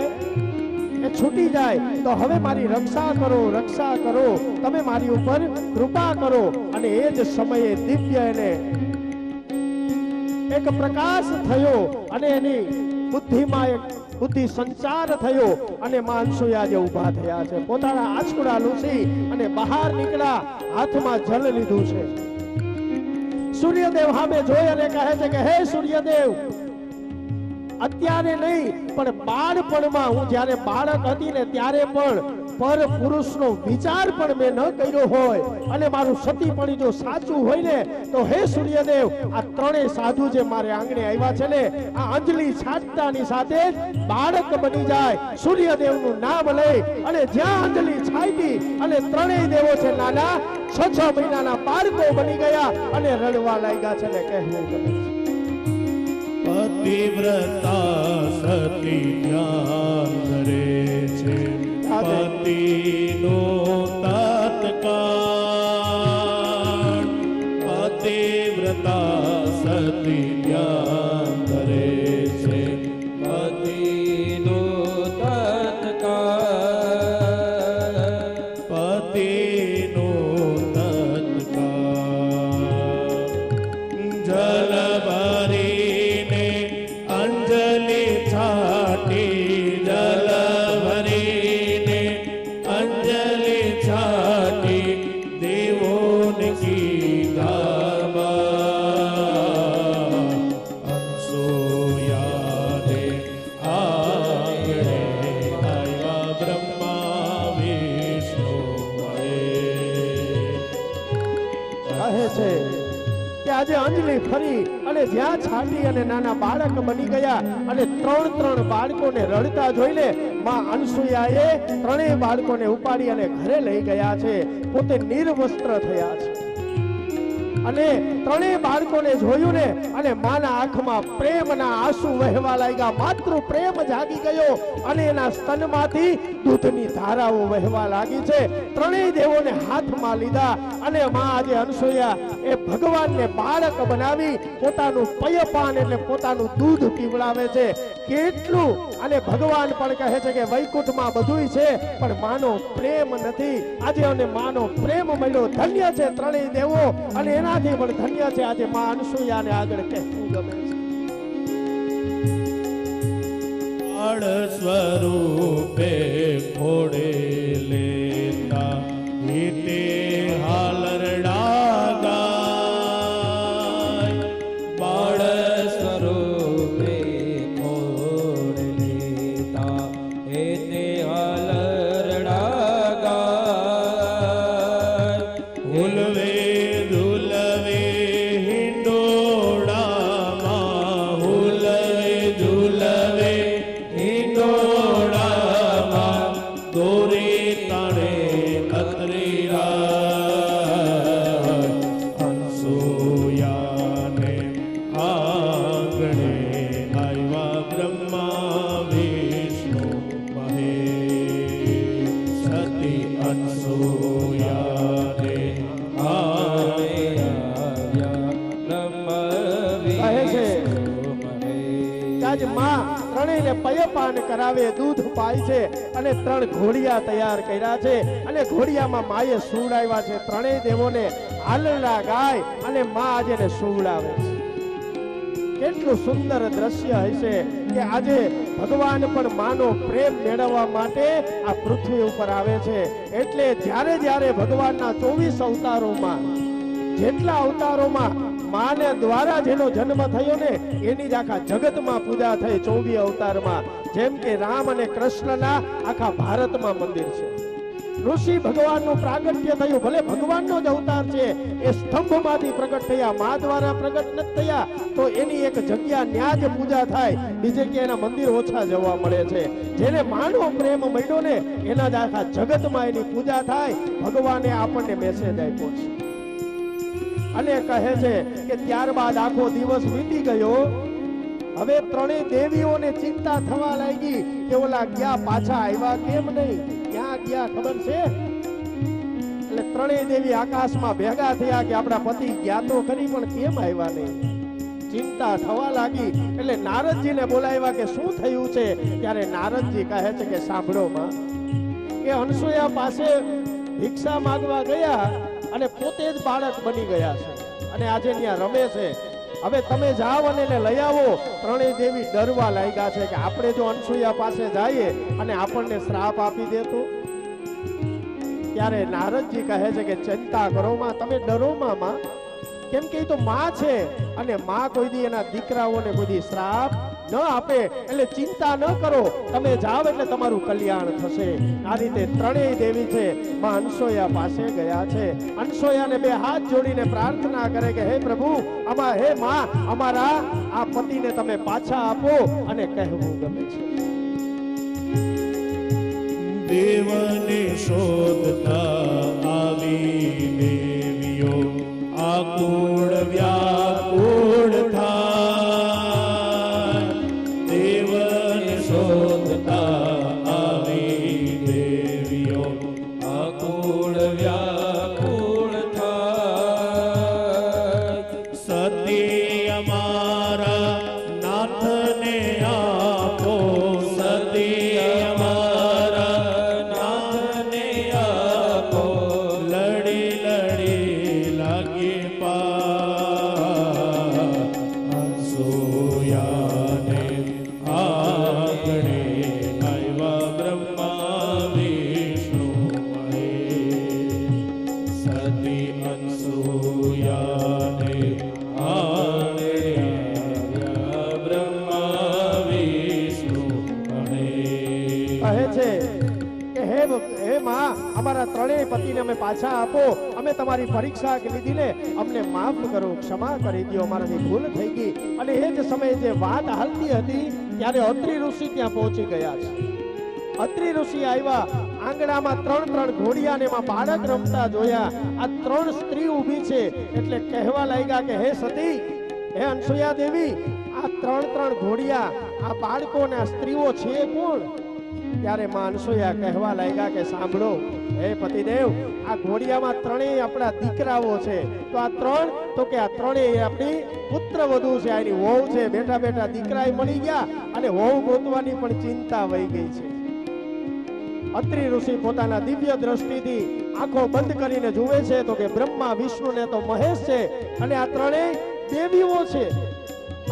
છૂટી જાય. તો હવે મારી રક્ષા કરો, રક્ષા કરો, તમે મારી ઉપર કૃપા કરો. અને એ જ સમયે દિવ્ય એને એક પ્રકાશ થયો અને એની બુદ્ધિમાં એક બુદ્ધિ સંચાર થયો અને માં અનસુયા જે ઊભા થયા છે, પોતાના આંચકુડા લૂછી અને બહાર નીકળ્યા, હાથમાં જલ લીધું છે. સૂર્યદેવ સામે જોઈ અને કહે છે કે હે સૂર્યદેવ, અત્યારે નહીં પણ બાળપણમાં હું જ્યારે બાળક હતી ને ત્યારે પણ પર પુરુષનો વિચાર પણ મેં ન કર્યો હોય અને મારું સતીપણ જો સાચું હોય ને તો હે સૂર્યદેવ, આ ત્રણેય સાધુ જે મારે આંગણે આવ્યા છે ને, આ અંજલિ છાંટતાની સાથે જ બાળક બની જાય. સૂર્યદેવનું નામ લઈ અને જ્યાં અંજલિ છાંટી અને ત્રણેય દેવો છે નાના 6 મહિનાના બાળકો બની ગયા અને રડવા લાગ્યા છે ને કહેવું ગમે છે. પતિવ્રતા સતી ધ્યાન ધરે છે, પતિનો તત્કાળ. પતિવ્રતા સતી ધ્યાન ધરે છે, પતિનો તત્કાળ. પતિનો તત્કાળ. જલ ભરીને અંજલિ છાટી, જલ ભરીને અંજલિ છાટી, દેવોને કીધામાં અનસૂયાને આંગણે આવ્યા બ્રહ્મા વિષ્ણુ મહેશ. કહે છે કે આજે અંજલિ ફરી અને જ્યાં છાટી અને નાના બાળક બની ગયા અને 3 બાળકોને રડતા જોઈને માં અનસુયાએ ત્રણેય બાળકોને ઉપાડી અને ઘરે લઈ ગયા છે. પોતે નિર્વસ્ત્ર થયા છે અને ત્રણેય બાળકોને જોયું ને અને માના આંખમાં પ્રેમના આંસુ વહેવા લાગ્યા. માતૃ પ્રેમ જાગી ગયો અને એના સ્તનમાંથી દૂધની ધારાઓ વહેવા લાગી છે. ત્રણેય દેવોને હાથમાં લીધા અને માં આજે અનસુયા એ ભગવાનને બાળક બનાવી પોતાનું પયપાન એટલે પોતાનું દૂધ પીવડાવે છે. કેટલું અને ભગવાન પણ કહે છે કે વૈકુંઠમાં બધુંય છે પણ માનો પ્રેમ નથી. આજે અને માનો પ્રેમ મળ્યો. ધન્ય છે ત્રણેય દેવો અને એનાથી પણ ધન્ય છે આજે માં અનસુયાને આગળ કહેવું ગમે છે. બાળ સ્વરૂપે ઘોડે લેતા હીતે હાલરડા ગાય. બાળ સ્વરૂપે ઘોડ લેતા હેતે હાલરડા ગાય. હુલવે ઝુલવે હિંડોળામાં, હુલવે ઝુલવે હિંડોળામાં, દોરી તાણે અત્રી રાય. અનસૂયાને આંગણે આવ્યા બ્રહ્મા વિષ્ણુ મહેશ. સતી અનસૂયાને આવ્યા બ્રહ્મ કહે છે વિષ્ણુ મહેશ. કે આજે માં ત્રણેયને પયપાન કરાવે, દૂધ પાય છે અને 3 ઘોડિયા તૈયાર કર્યા છે અને ઘોડિયામાં માએ સુવડાવ્યા છે. ત્રણેય દેવોને હાલરડા ગાય અને માં આજે ને સુવડાવે છે. કેટલું સુંદર દ્રશ્ય હશે કે આજે ભગવાન પણ માનો પ્રેમ મેળવવા માટે આ પૃથ્વી ઉપર આવે છે. એટલે જ્યારે જ્યારે ભગવાનના 24 અવતારોમાં જેટલા અવતારોમાં માને દ્વારા જેનો જન્મ થયો ને એની જ આખા જગતમાં પૂજા થઈ 24 અવતારમાં. જેમ કે રામ અને કૃષ્ણના આખા ભારતમાં મંદિર છે. ઋષિ ભગવાનનું પ્રાગટ્ય થયું, ભલે ભગવાનનો જ અવતાર છે, એ સ્તંભમાંથી પ્રગટ થયા, મા દ્વારા પ્રગટ નથી થયા તો એની એક જગ્યા ન્યા જ પૂજા થાય, બીજે કે એના મંદિર ઓછા જોવા મળે છે. જેને માનો પ્રેમ મળ્યો ને એના જ આખા જગતમાં એની પૂજા થાય. ભગવાને આપણને મેસેજ આપ્યો છે અને કહે છે કે ત્યારબાદ આખો દિવસ વીતી ગયો. હવે ત્રણેય દેવીઓને ચિંતા થવા લાગી કે ઓલા ગયા પાછા આવ્યા કેમ નહીં, ક્યાં ગયા ખબર છે? એટલે ત્રણેય દેવી આકાશમાં ભેગા થયા કે આપણા પતિ ગયા તો ખરી પણ કેમ આવ્યા નહીં. ચિંતા થવા લાગી એટલે નારદજીને બોલાવ્યા કે શું થયું છે? ત્યારે નારદજી કહે છે કે સાંભળો માં, કે અનસૂયા પાસે ભિક્ષા માંગવા ગયા અને પોતે જ બાળક બની ગયા છે અને આજે ત્યાં રમે છે. હવે તમે જાઓ અને એને લઈ આવો. ત્રણેય દેવી ડરવા લાગ્યા છે કે આપણે જો અનસૂયા પાસે જઈએ અને આપણને શ્રાપ આપી દે તો. ત્યારે નારદજી કહે છે કે ચિંતા કરો માં, તમે ડરો માં, કેમ કે એ તો માં છે અને માં કોઈ દી એના દીકરાઓને કોઈ દી શ્રાપ ન આપે, એટલે ચિંતા ન કરો, તમે જાઓ એટલે તમારું કલ્યાણ થશે. આ રીતે ત્રણેય દેવી છે માં અનસૂયા પાસે ગયા છે. અનસૂયાને 2 હાથ જોડીને પ્રાર્થના કરે કે હે પ્રભુ, હે માં, અમારા આ પતિને તમે પાછા આપો. અને કહેવું ગમે છે દેવને શોધતા આવી દેવીઓ આકુળ વ્યાકુળ થાય. દેવને શોધતા આવી દેવીઓ આકુળ વ્યાકુળ થાય. સતી અમારા નાથને આપો, સતી અમારા નાથને આપો. લડી લડી લાગી પા અનસૂયાને આંગણે આવ્યા બ્રહ્મા વિષ્ણુ મહેશ. સતી અનસૂયાને આંગણે આવ્યા બ્રહ્મા વિષ્ણુ મહેશ. કહે છે કે હે માં, અમારા ત્રણેય પતિને અમે પાછા આપો. અમે તમારી પરીક્ષા લીધી ને અમને માફ કરો, ક્ષમા કરી દો, અમારાથી ભૂલ થઈ ગઈ. અને એ જ સમયે જે વાત હાલતી હતી ત્યારે અત્રિ ઋષિ ત્યાં પહોંચી ગયા છે. અત્રિ ઋષિ આવ્યા, આંગણામાં 3 ઘોડિયા ને એમાં બાળક રમતા જોયા. આ 3 સ્ત્રી ઊભી છે એટલે કહેવા લાગ્યા કે હે સતી, હે અનસૂયા દેવી, આ 3 ઘોડિયા, આ બાળકો ને આ સ્ત્રીઓ છે કોણ? ત્યારે માં અનસૂયા કહેવા લાગ્યા કે સાંભળો હે પતિદેવ, આ ઘોડિયામાં 3 આપણા દીકરાઓ છે. તો આ 3 તો કે આ 3 આપણી પુત્ર વધુ છે, આની વહુ છે. બેઠા બેઠા દીકરા મળી ગયા અને વહુ ગોતવાની પણ ચિંતા વહી ગઈ છે. અત્રિ ઋષિ પોતાના દિવ્ય દ્રષ્ટિથી આંખો બંધ કરીને જુએ છે તો કે બ્રહ્મા, વિષ્ણુ ને તો મહેશ છે અને આ 3 દેવીઓ છે.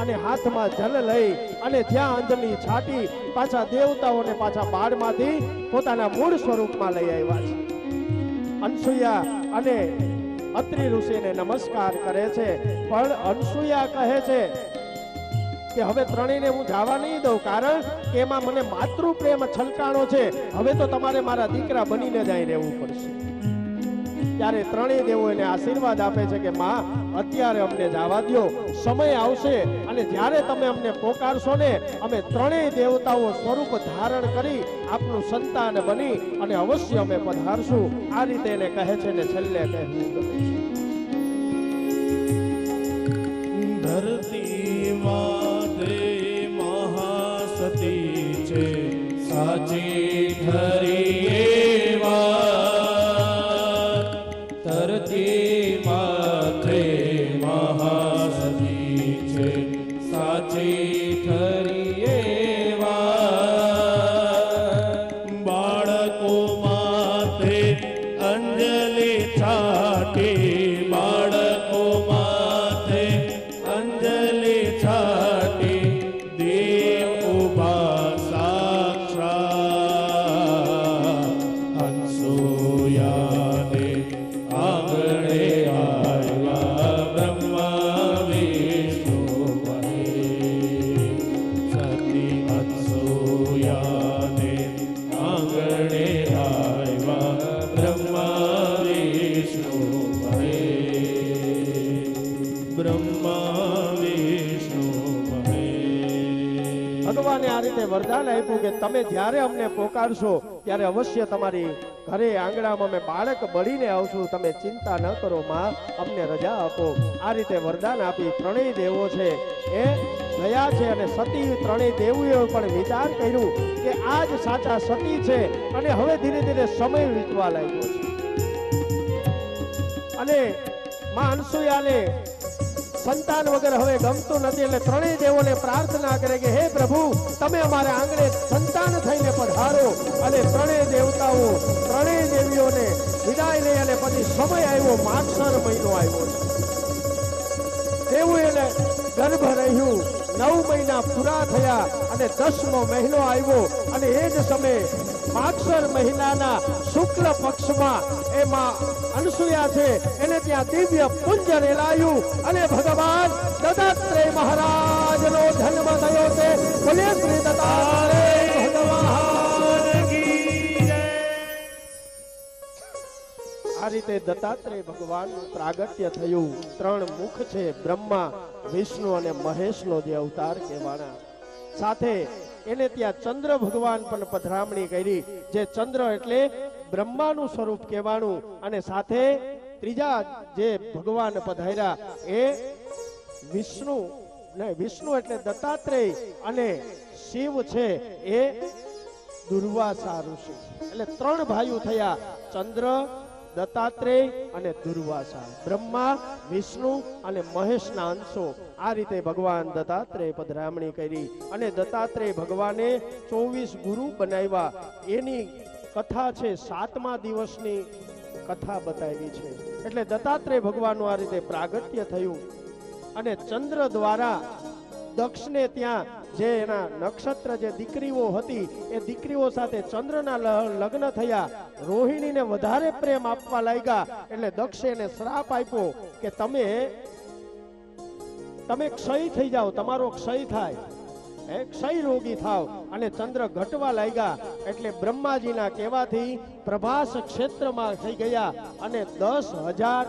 અને હાથમાં જલ લઈ અને જ્યાં અંજલિ છાટી પાછા દેવતાઓને પાછા બાળમાંથી પોતાના મૂળ સ્વરૂપમાં લઈ આવ્યા છે. અનસૂયા અને અત્રિ ઋષિને નમસ્કાર કરે છે. પણ અનસૂયા કહે છે કે હવે 3ને હું જવા નહીં દઉં, કારણ કે એમાં મને માતૃ પ્રેમ છલકાણો છે. હવે તો તમારે મારા દીકરા બનીને જ અહીં રહેવું પડશે. ત્યારે 3 દેવો એને આશીર્વાદ આપે છે કે માં, અત્યારે અમને જવા દો, સમય આવશે અને જ્યારે તમે અમને પોકારશો ને અમે 3 દેવતાઓ સ્વરૂપ ધારણ કરી આપનું સંતાન બની અને અવશ્ય અમે પધારશું. આ રીતે એને કહે છે ને છેલ્લે કહેવું ગમે છે ધરતી માતે મહાસતી છે, સાચી ખરી એ વાત. ધરતી માથે મહાસતી છે, સાચી ખરી એ ભગવાને આ રીતે વરદાન આપ્યું કે તમે જ્યારે અમને પોકારશો ત્યારે અવશ્ય તમારી ઘરે આંગણામાં અમે બાળક બળીને આવશું, તમે ચિંતા ન કરો માં, અમને રજા આપો. આ રીતે વરદાન આપી ત્રણેય દેવો છે એ ગયા છે. અને સતી ત્રણેય દેવીઓએ પણ વિચાર કર્યું કે આ જ સાચા સતી છે. અને હવે ધીરે ધીરે સમય વીતવા લાગ્યો છે અને માં અનસુયાને સંતાન વગર હવે ગમતું નથી. એટલે ત્રણેય દેવોને પ્રાર્થના કરે કે હે પ્રભુ, તમે અમારા આંગણે સંતાન થઈને પધારો. અને ત્રણેય દેવતાઓ ત્રણેય દેવીઓને વિદાય લઈ અને પછી સમય આવ્યો, માગસર મહિનો આવ્યો છે. દેવું એને ગર્ભ રહ્યું, 9 મહિના પૂરા થયા અને 10મો મહિનો આવ્યો. અને એ જ સમયે માગસર મહિનાના શુક્લ પક્ષમાં એમાં અનસુયા છે એને ત્યાં દિવ્ય પુંજ રેલાયું અને ભગવાન દત્તાત્રેય મહારાજનો જન્મ થયો છે. બોલે શ્રી દત્તાત્રેય ભગવાન કી જય. આ રીતે દત્તાત્રેય ભગવાનનું પ્રાગટ્ય થયું. 3 મુખ છે, બ્રહ્મા, વિષ્ણુ અને મહેશનો જે અવતાર કહેવાના. સાથે એને ત્યાં ચંદ્ર ભગવાન પણ પધરામણી કરી, જે ચંદ્ર એટલે બ્રહ્માનું સ્વરૂપ કહેવાનું. અને સાથે ત્રીજા જે ભગવાન પધાર્યા એ વિષ્ણુ એટલે દત્તાત્રેય અને શિવ છે એ દુર્વાસા ઋષિ. એટલે 3 ભાઈઓ થયા, ચંદ્ર, દત્તાત્રેય અને દુર્વાસા. બ્રહ્મા, વિષ્ણુ અને મહેશના અંશો. આ રીતે ભગવાન દત્તાત્રેય પધરામણી કરી. અને દત્તાત્રેય ભગવાને 24 ગુરુ બનાવ્યા. એની કથા છે 7મા દિવસની કથા બતાવી છે. એટલે દત્તાત્રેય ભગવાનનું આ રીતે પ્રાગટ્ય થયું. અને ચંદ્ર દ્વારા દક્ષને ત્યાં જે એના નક્ષત્ર જે દીકરીઓ હતી એ દીકરીઓ સાથે ચંદ્રના લગ્ન થયા. રોહિણીને વધારે પ્રેમ આપવા લાગ્યા. એટલે દક્ષે એને શ્રાપ આપ્યો કે તમે ક્ષય થઈ જાઓ, તમારો ક્ષય થાય, ક્ષય રોગી થાવ. અને ચંદ્ર ઘટવા લાગ્યા. એટલે બ્રહ્માજીના કહેવાથી પ્રભાસ ક્ષેત્રમાં થઈ ગયા અને 10,000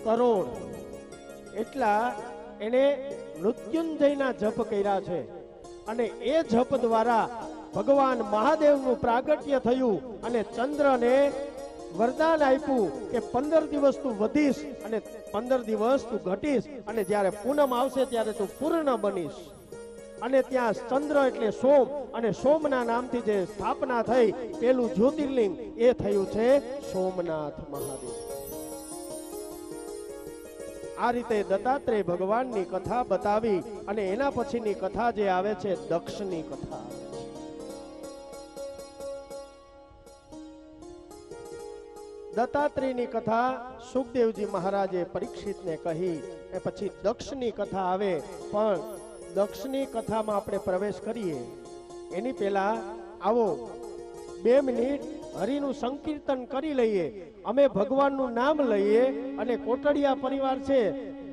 કરોડ એટલા એને મૃત્યુંજયના જપ કર્યા છે. અને એ જપ દ્વારા ભગવાન મહાદેવનું પ્રાગટ્ય થયું. અને ચંદ્રને વરદાન આપ્યું કે 15 દિવસ તું વધીશ અને 15 દિવસ તું ઘટીશ, અને જ્યારે પૂનમ આવશે ત્યારે તું પૂર્ણ બનીશ. અને ત્યાં ચંદ્ર એટલે સોમ, અને સોમના નામથી જે સ્થાપના થઈ પેલું જ્યોતિર્લિંગ એ થયું છે સોમનાથ મહાદેવ. આ રીતે દત્તાત્રેય ભગવાનની કથા બતાવી. અને એના પછીની કથા જે આવે છે દક્ષની કથા. દત્તાત્રેયની કથા સુખદેવજી મહારાજે પરીક્ષિતને કહી. એ પછી દક્ષની કથા આવે. પણ દક્ષની કથામાં આપણે પ્રવેશ કરીએ એની પહેલા આવો 2 મિનિટ હરિનું સંકીર્તન કરી લઈએ. અમે ભગવાનનું નામ લઈએ. અને કોટડિયા પરિવાર છે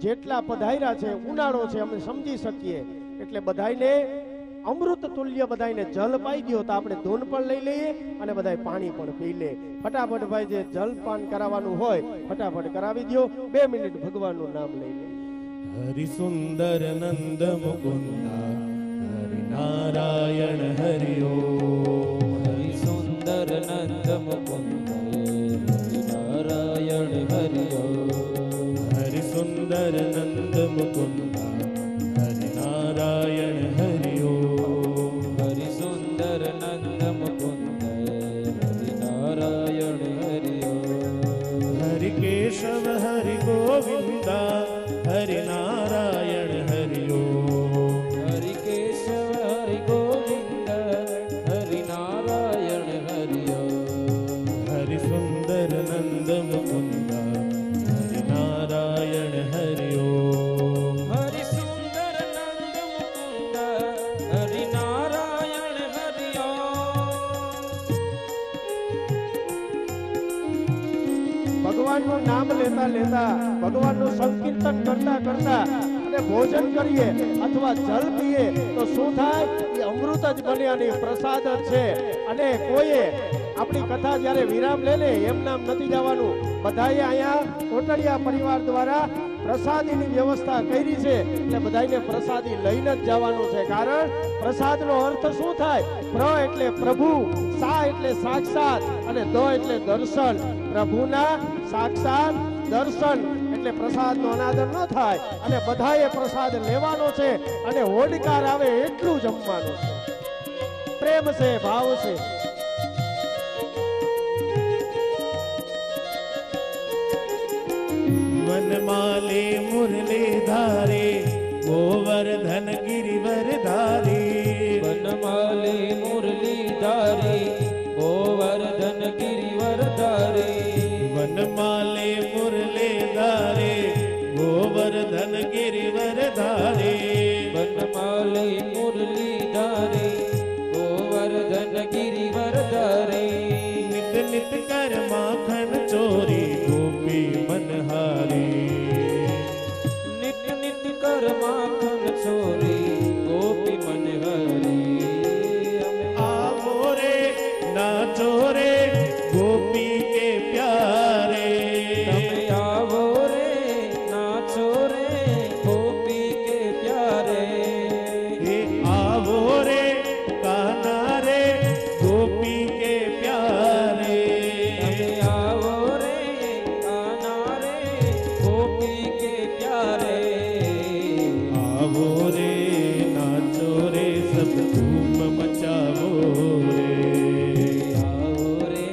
જેટલા પધાર્યા છે, ઉનાળો છે અમે સમજી શકીએ, એટલે બધાઈને અમૃત તુલ્ય બધાઈને જલ પાઈ દો. તો આપણે ધૂન પણ લઈ લઈએ અને બધાય પાણી પણ પી લે. ફટાફટ ભાઈ જે જલપાન કરાવવાનું હોય ફટાફટ કરાવી દો. 2 મિનિટ ભગવાનનું નામ લઈ લે. હરિ સુંદર નંદ મુકુંદા, હરિ નારાયણ હરિ ઓમ. હરિ સુંદર નંદ મુકુંદ, હરિ નારાયણ હરિ ઓમ. હરિ સુંદર નંદ મુકુંદા, હરિ નારાયણ હરિ ઓમ. હરિ સુંદર નંદ મુકુંદ, હરિ નારાયણ હરિ ઓમ. હરિ કેશવ હરિ ગોવિંદા, હરિ નારાયણ હરિ ઓમ. હરિ કેશવ હરિ ગોવિંદ, હરિ નારાયણ હરિ ઓમ. હરિ સુંદર નંદ મુકુંદા, હરિ નારાયણ હરિ ઓમ. હરિ સુંદર નંદ મુકુંદ, હરિ નારાયણ હરિ ઓમ. ભગવાનનું નામ લેતા લેતા, ભગવાનનું સંકીર્તન કરતા કરતા અને ભોજન કરીએ અથવા જલ પીએ તો શું થાય? એ અમૃત જ બને અને પ્રસાદ જ છે. અને કોઈએ આપણી કથા જ્યારે વિરામ લે ને એમ નામ નથી જવાનું. બધાએ અહીંયા કોટડિયા પરિવાર દ્વારા પ્રસાદીની વ્યવસ્થા કરી છે એટલે બધાને પ્રસાદી લઈને જ જવાનું છે, કારણ પ્રસાદનો અર્થ શું થાય? પ્ર એટલે પ્રભુ, સા એટલે સાક્ષાત અને દ એટલે દર્શન. પ્રભુના સાક્ષાત દર્શન એટલે પ્રસાદનો અનાદર ન થાય અને બધાએ પ્રસાદ લેવાનો છે અને હોડકાર આવે એટલું જમવાનું છે. પ્રેમ છે, ભાવ છે. वनमाले मुरली धारे गोवर्धन गिरिवर धारे वनमाले मुरली धारे गोवर्धन गिरिवर धारे वनमाले मुरली धारे गोवर्धन गिरिवर धारे वनमाले मुरली धारे गोवर्धन गिरिवर धारे नित नित कर माखन चोरी गोपी मनहारी नित नित कर माखन चोरी गोपी मनहरी आवो रे नाचो रे गोपी के प्यारे તમે આવો રે નાચો રે ગોપી કે પ્યારે हे आवो रे कान्हा रे गोपी के प्यारे તમે આવો રે કાના રે ગોપી કે પ્યારે आवो रे नाचो रे सब धूम मचावो रे આવો રે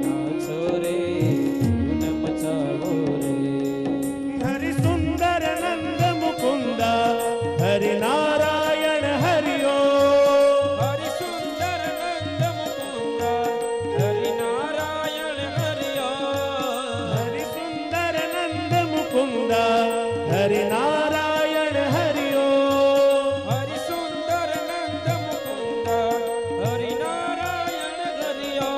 નાચો રે ધૂન મચાવો રે हरि सुंदर नंद मुकुंदा हरि नारायण हरिओ હરિ સુંદર નંદ મુકુંદ હરિ નારાયણ હરિયો हरि सुंदर नंद मुकुंदा हरि नारायण हरिओ હરિ સુંદર નંદ મુકુંદ હરિ નારાયણ હરિયો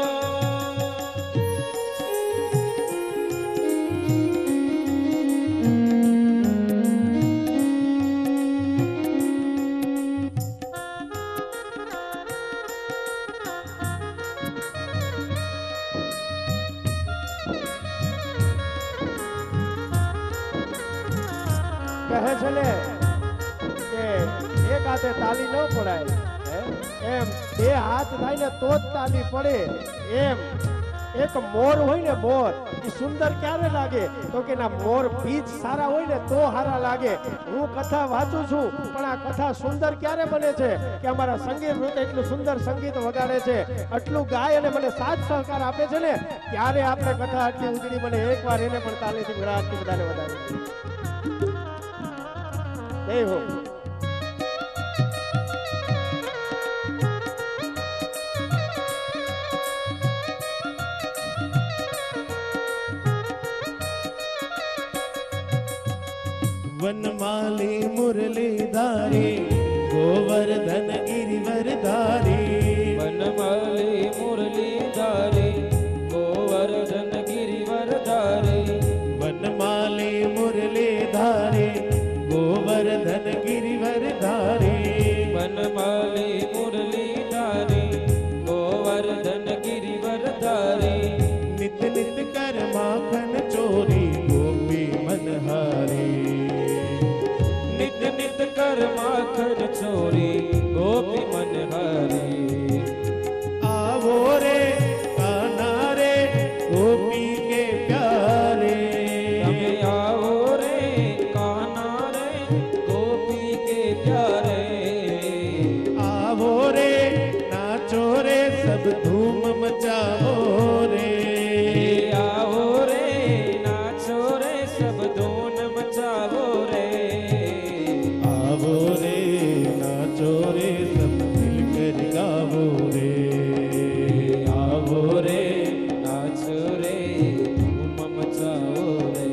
કહે છે ને કે એક હાથે તાલી ન પડાય, હે? એમ બે હાથ થાય ને તો જ તાલી પડે. એમ એક મોર હોય ને, મોર એ સુંદર ક્યારે લાગે? તો કે ના મોર બીજ સારા હોય ને તો સારા લાગે. હું કથા વાંચું છું પણ આ કથા સુંદર ક્યારે બને છે કે અમારા સંગીત વૃત્ત એટલું સુંદર સંગીત વગાડે છે, આટલું ગાય અને મને સાથ સહકાર આપે છે ને, ત્યારે આપણે કથા આટલી ઉજળી બને. એકવાર એને પણ તાલીથી વિરાટથી બધાને વધારે જય હો. वनमाली मुरली धारे गोवर्धन गिरिवर धारे वनमाली मुरली धारे गोवर्धन गिरिवर धारे वनमाली मुरली धारे गोवर्धन गिरिवर धारे वनमाली मुरली धारे गोवर्धन गिरिवर धारे नित नित कर माखन चोरी गोपी मनहारी नित नित कर माखन चोरी गोपी मनहरी आवो रे कान्हा रे गोपी के प्यारे તમે આવો રે કાના રે ગોપી કે પ્યારે आवो रे नाचो रे सब धूम मचावो रे આવો રે નાચો રે સબ ધૂન મચાવો રે आवो रे नाचो रे सब मिलकर गावो रे આવો રે નાચો રે ધૂમ મચાવો રે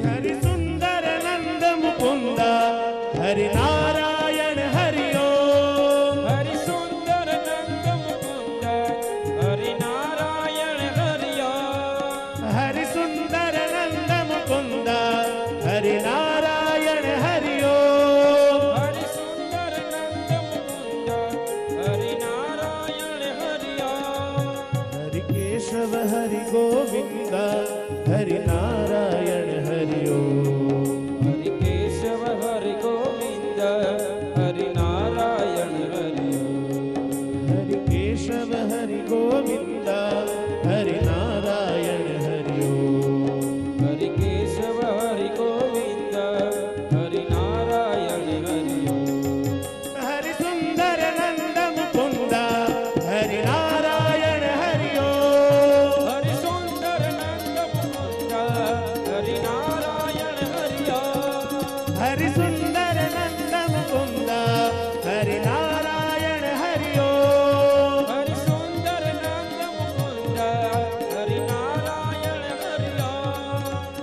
हरि सुंदर नंद मुकुंदा हरि नारायण हरिओ હરિ સુંદર નંદ મુકુંદ હરિ નારાયણ હરિયો हरि सुंदर नंद मुकुंदा हरि नारायण हरिओ હરિ સુંદર નંદ મુકુંદ હરિ નારાયણ હરિયો हरि केशव हरि गोविंदा हरि नारायण हरिओ ગોવિંદ હરિ નારાયણ હરિ હરિ કેશવ હરિ ગોવિંદ હરિ નારાયણ હરિ હરિ કેશવ હરિ ગોવિંદ હરિ નારાયણ હરિ હરિ સુંદર નંદ મુકુંદ હરિ નારાયણ હરિ હરિ સુંદર નંદ મુકુંદ હરિ નારાયણ હરિ હરિ સુંદર નંદ મુકુંદ હરિ નારાયણ હરિ હરિ સુંદર નંદ મુકુંદ હરિ નારાયણ હરિ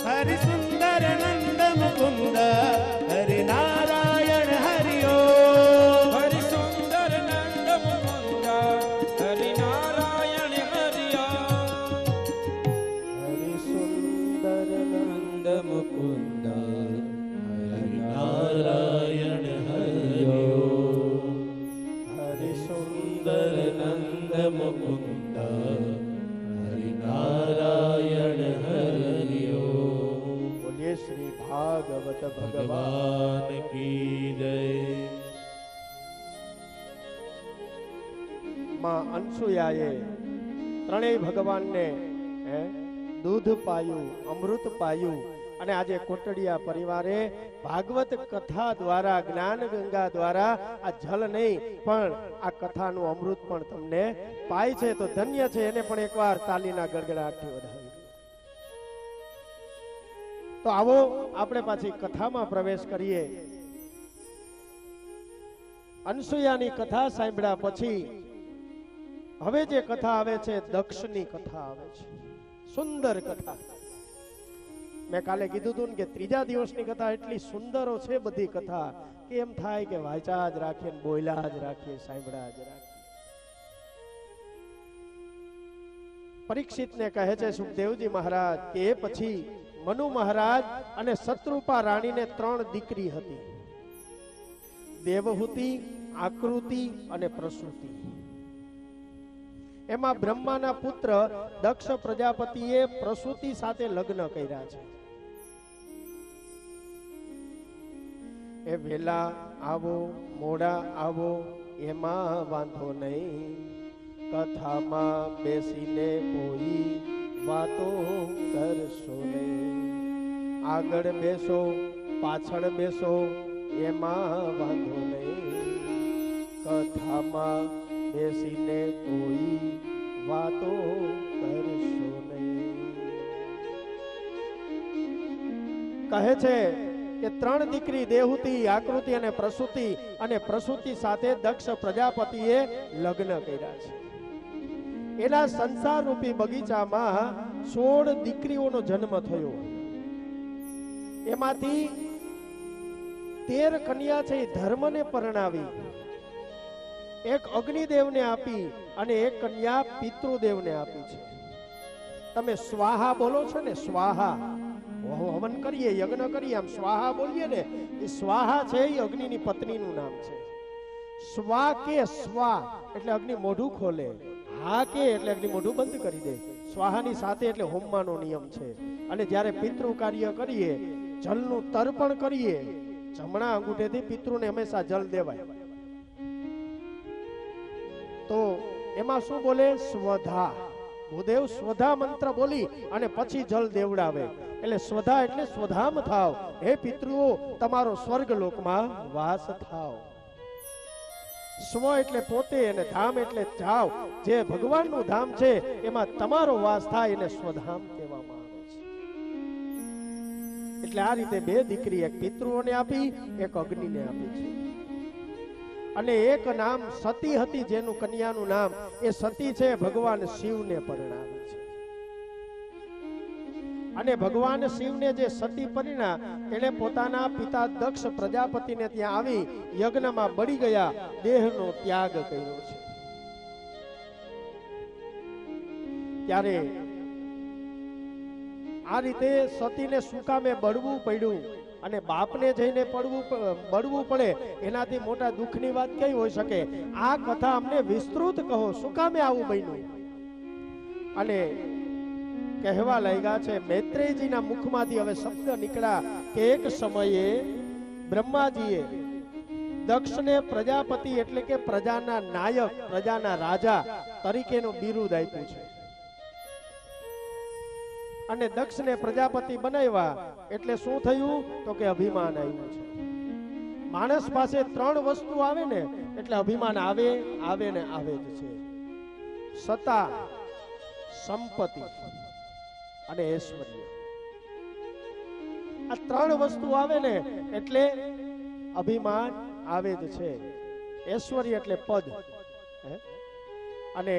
હરિ સુંદર નંદ મુકુંદ હરિ નારાયણ હરિ હરિ સુંદર નંદ મુકુંદ હરિ નારાયણ હરિ હરિ સુંદર નંદ મુકુંદ હરિ નારાયણ હરિ હરિ સુંદર નંદ મુકુંદ હરિ નારાયણ હરિ બોલીએ શ્રી ભાગવત ભગવાન ભગવાન કી જય માં અનસુયાએ ત્રણેય ભગવાનને દૂધ પાયું, અમૃત પાયું અને આજે કોટડિયા પરિવારે ભાગવત કથા દ્વારા, જ્ઞાન ગંગા દ્વારા આ જલ નહીં પણ આ કથાનું અમૃત પણ તમને પાય છે તો ધન્ય છે. એને પણ એકવાર તાલીના ગડગડાટથી વધાવી. તો આવો આપણે પાછી કથામાં પ્રવેશ કરીએ. અનસુયાની કથા સાંભળ્યા પછી હવે જે કથા આવે છે દક્ષની કથા આવે છે. સુંદર કથા. મેં કાલે કીધું હતું કે ત્રીજા દિવસની કથા એટલી સુંદરો છે બધી કથા કે એમ થાય કે વાંચા જ રાખીએ ને બોલ્યા જ રાખીએ, સાંભળ્યા જ રાખીએ. પરીક્ષિતને કહે છે સુખદેવજી મહારાજ કે એ પછી મનુ મહારાજ અને શત્રુપા રાણીને 3 દીકરી હતી, દેવહૂતિ, આકૃતિ અને પ્રસૂતિ. એમાં બ્રહ્માના પુત્ર દક્ષ પ્રજાપતિએ પ્રસૂતિ સાથે લગ્ન કર્યા છે. એ વેલા આવો મોડા આવો એમાં વાંધો નહીં, કથામાં બેસીને કોઈ વાતો કરશો નહીં. આગળ બેસો પાછળ બેસો એમાં વાંધો નહીં, કથામાં બેસીને કોઈ વાતો કરશો નહીં. કહે છે કે 3 દીકરી દેવહૂતિ, આકૃતિ અને પ્રસૂતિ સાથે દક્ષ પ્રજાપતિએ લગ્ન કર્યા છે. એના સંસાર રૂપી બગીચામાં 16 દીકરીઓનો જન્મ થયો. એમાંથી 13 કન્યા છે એ ધર્મને પરણાવી, એક અગ્નિદેવને આપી અને એક કન્યા પિતૃદેવને આપી છે. તમે સ્વાહા બોલો છો ને, સ્વાહા હવન કરીએ, યજ્ઞ કરીએ, આમ સ્વાહા બોલીએ ને, એ સ્વાહા છે એ અગ્નિની પત્નીનું નામ છે. સ્વા કે સ્વા એટલે અગ્નિ મોઢું ખોલે, હા કે એટલે અગ્નિ મોઢું બંધ કરી દે. સ્વાહાની સાથે એટલે હોમવાનો નિયમ છે. અને જ્યારે પિતૃ કાર્ય કરીએ, જલનું તર્પણ કરીએ, જમણા અંગૂઠેથી પિતૃને હંમેશા જલ દેવાય. તો એમાં શું બોલે? સ્વધા. ભૂદેવ સ્વધા મંત્ર બોલી અને પછી જલ દેવડાવે. એટલે સ્વધા એટલે સ્વધામ થાવ, હે પિતૃઓ તમારો સ્વર્ગ લોકમાં વાસ થાવ. સ્વ એટલે પોતે અને ધામ એટલે જાવ, જે ભગવાનનું ધામ છે એમાં તમારો વાસ થાય એને સ્વધામ કહેવામાં આવે છે. એટલે આ રીતે 2 દીકરી, એક પિતૃઓને આપી, એક અગ્નિને આપી છે. અને એક નામ સતી હતી, જેનું કન્યાનું નામ એ સતી છે, ભગવાન શિવને પરણાવી છે. અને ભગવાન શિવને જે સતી પરિણા, એને પોતાના પિતા દક્ષ પ્રજાપતિને ત્યાં આવી યજ્ઞમાં બળી ગયા, દેહનો ત્યાગ કર્યો છે. ત્યારે આ રીતે સતીને સુકામે બળવું પડ્યું. અને બાપને જઈને બળવું પડે એનાથી મોટા દુઃખની વાત કઈ હોઈ શકે? આ કથા અમને વિસ્તૃત કહો, શું કામે આવું બન્યું? અને કહેવા લાગ્યા છે, મૈત્રેયજીના મુખમાંથી હવે શબ્દ નીકળ્યા કે એક સમયે બ્રહ્માજીએ દક્ષને પ્રજાપતિ એટલે કે પ્રજાના નાયક, પ્રજાના રાજા તરીકેનું બિરુદ આપ્યું છે. અને દક્ષને પ્રજાપતિ બનાવ્યા એટલે શું થયું તો કે અભિમાન આવ્યું છે. માણસ પાસે 3 વસ્તુ આવે ને એટલે અભિમાન આવે આવે ને આવે જ છે. સત્તા, સંપત્તિ અને ઐશ્વર્ય. આ 3 વસ્તુ આવે ને એટલે અભિમાન આવે જ છે. ઐશ્વર્ય એટલે પદ, અને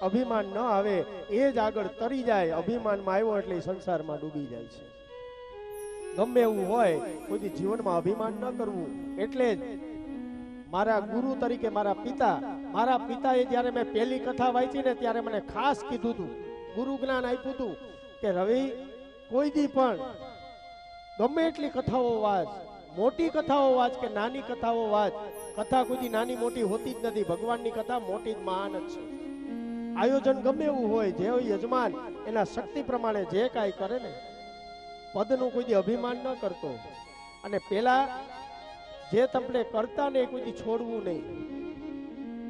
અભિમાન ન આવે એ જ આગળ તરી જાય. અભિમાનમાં આવ્યો એટલે સંસારમાં ડૂબી જાય છે. ગમે એવું હોય કોઈ જીવનમાં અભિમાન ન કરવું. એટલે જ મારા ગુરુ તરીકે મારા પિતાએ જ્યારે મેં પહેલી કથા વાંચી ને ત્યારે મને ખાસ કીધું હતું, ગુરુ જ્ઞાન આપ્યું હતું કે રવિ, કોઈ દી પણ ગમે એટલી કથાઓ વાંચ, મોટી કથાઓ વાંચ કે નાની કથાઓ વાંચ, કથા કોઈ દી નાની મોટી હોતી જ નથી. ભગવાનની કથા મોટી જ મહાન જ છે. આયોજન ગમે એવું હોય, જે યજમાન એના શક્તિ પ્રમાણે જે કાંઈ કરે ને, પદનું કોઈ દી અભિમાન ન કરતો. અને પેલા જે તમને કરતા ને એ કોઈ દી છોડવું નહીં.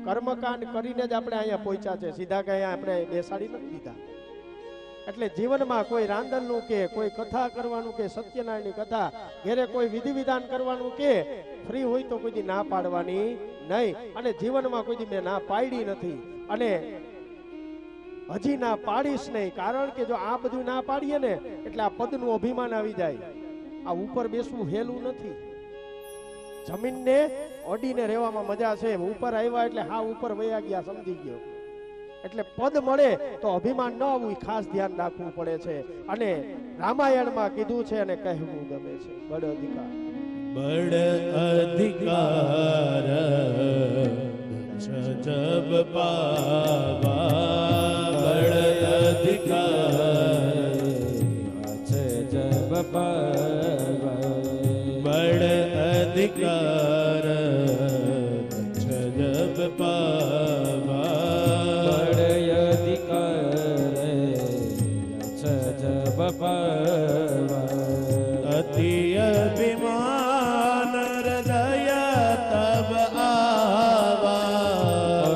કર્મકાંડ કરીને જ આપણે અહીંયા પહોંચ્યા છે, સીધા કઈ આપણે બેસાડી નથી દીધા. એટલે જીવનમાં કોઈ રાંદલનું કે કોઈ કથા કરવાનું કે સત્યનારાયણની કથા, ઘેરે કોઈ વિધિ વિધાન કરવાનું કે ફ્રી હોય તો કોઈ દી ના પાડવાની નહીં. અને જીવનમાં કોઈ દી મેં ના પાડી નથી અને હજી ના પાડીશ નહીં. કારણ કે જો આ બધું ના પાડીએ ને એટલે આ પદનું અભિમાન આવી જાય. આ ઉપર બેસવું હેલું નથી. જમીનને અડીને રહેવામાં મજા છે. ઉપર આવ્યા એટલે હા ઉપર વયા ગયા, સમજી ગયો. એટલે પદ મળે તો અભિમાન ન આવવું ખાસ ધ્યાન રાખવું પડે છે. અને રામાયણમાં કીધું છે અને કહેવું ગમે છે, બળ અધિકાર. બળ અધિકાર જબ પાવા, બળ અધિકાર જબ પાવા, બળ અધિકાર જબ પાવા, બળ અધિકાર જબ પાવા, અતિ અભિમાન હૃદય તબ આવા,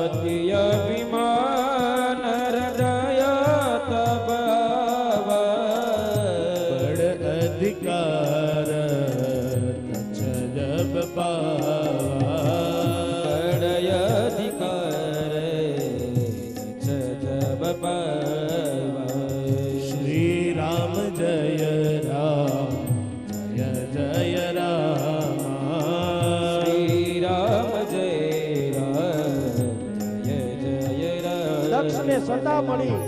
અતિ અભિમાન હૃદય તબ આવા, બળ અધિકાર જબ પાવા, બળ અધિકાર જબ પાવા. શ્રી રામ જય રામ, જય જય રામ, શ્રી રામ જય રામ, જય જય રામ. દક્ષને સત્તા મળી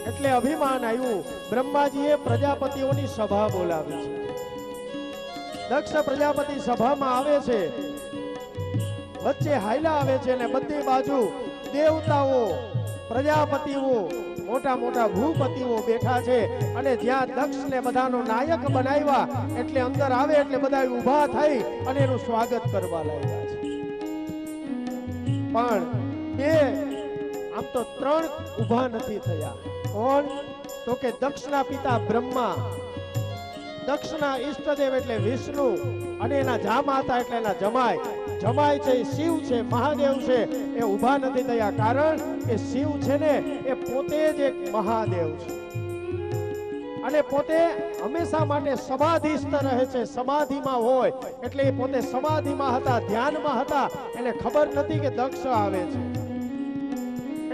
એટલે અભિમાન આવ્યું. બ્રહ્માજીએ પ્રજાપતિઓની સભા બોલાવી છે. દક્ષ પ્રજાપતિ સભામાં આવે છે, વચ્ચે હાયલા આવે છે અને બધી બાજુ દેવતાઓ, પ્રજાપતિઓ, મોટા મોટા ભૂપતિઓ બેઠા છે. અને જ્યાં દક્ષને બધાનો નાયક બનાવ્યા એટલે અંદર આવે એટલે બધા ઊભા થઈ અને એનું સ્વાગત કરવા લાગ્યા છે. પણ બે આમ તો 3 ઊભા નથી થયા. કોણ? તો કે દક્ષના પિતા બ્રહ્મા, દક્ષના ઈષ્ટદેવ એટલે વિષ્ણુ, અને એના જામાતા એટલે એના જમાઈ. જમાઈ છે એ શિવ છે, મહાદેવ છે, એ ઊભા નથી થયા. કારણ કે શિવ છે ને એ પોતે જ એક મહાદેવ છે અને પોતે હંમેશા માટે સમાધિસ્થ રહે છે. સમાધિમાં હોય એટલે એ પોતે સમાધિમાં હતા, ધ્યાનમાં હતા. એને ખબર નથી કે દક્ષ આવે છે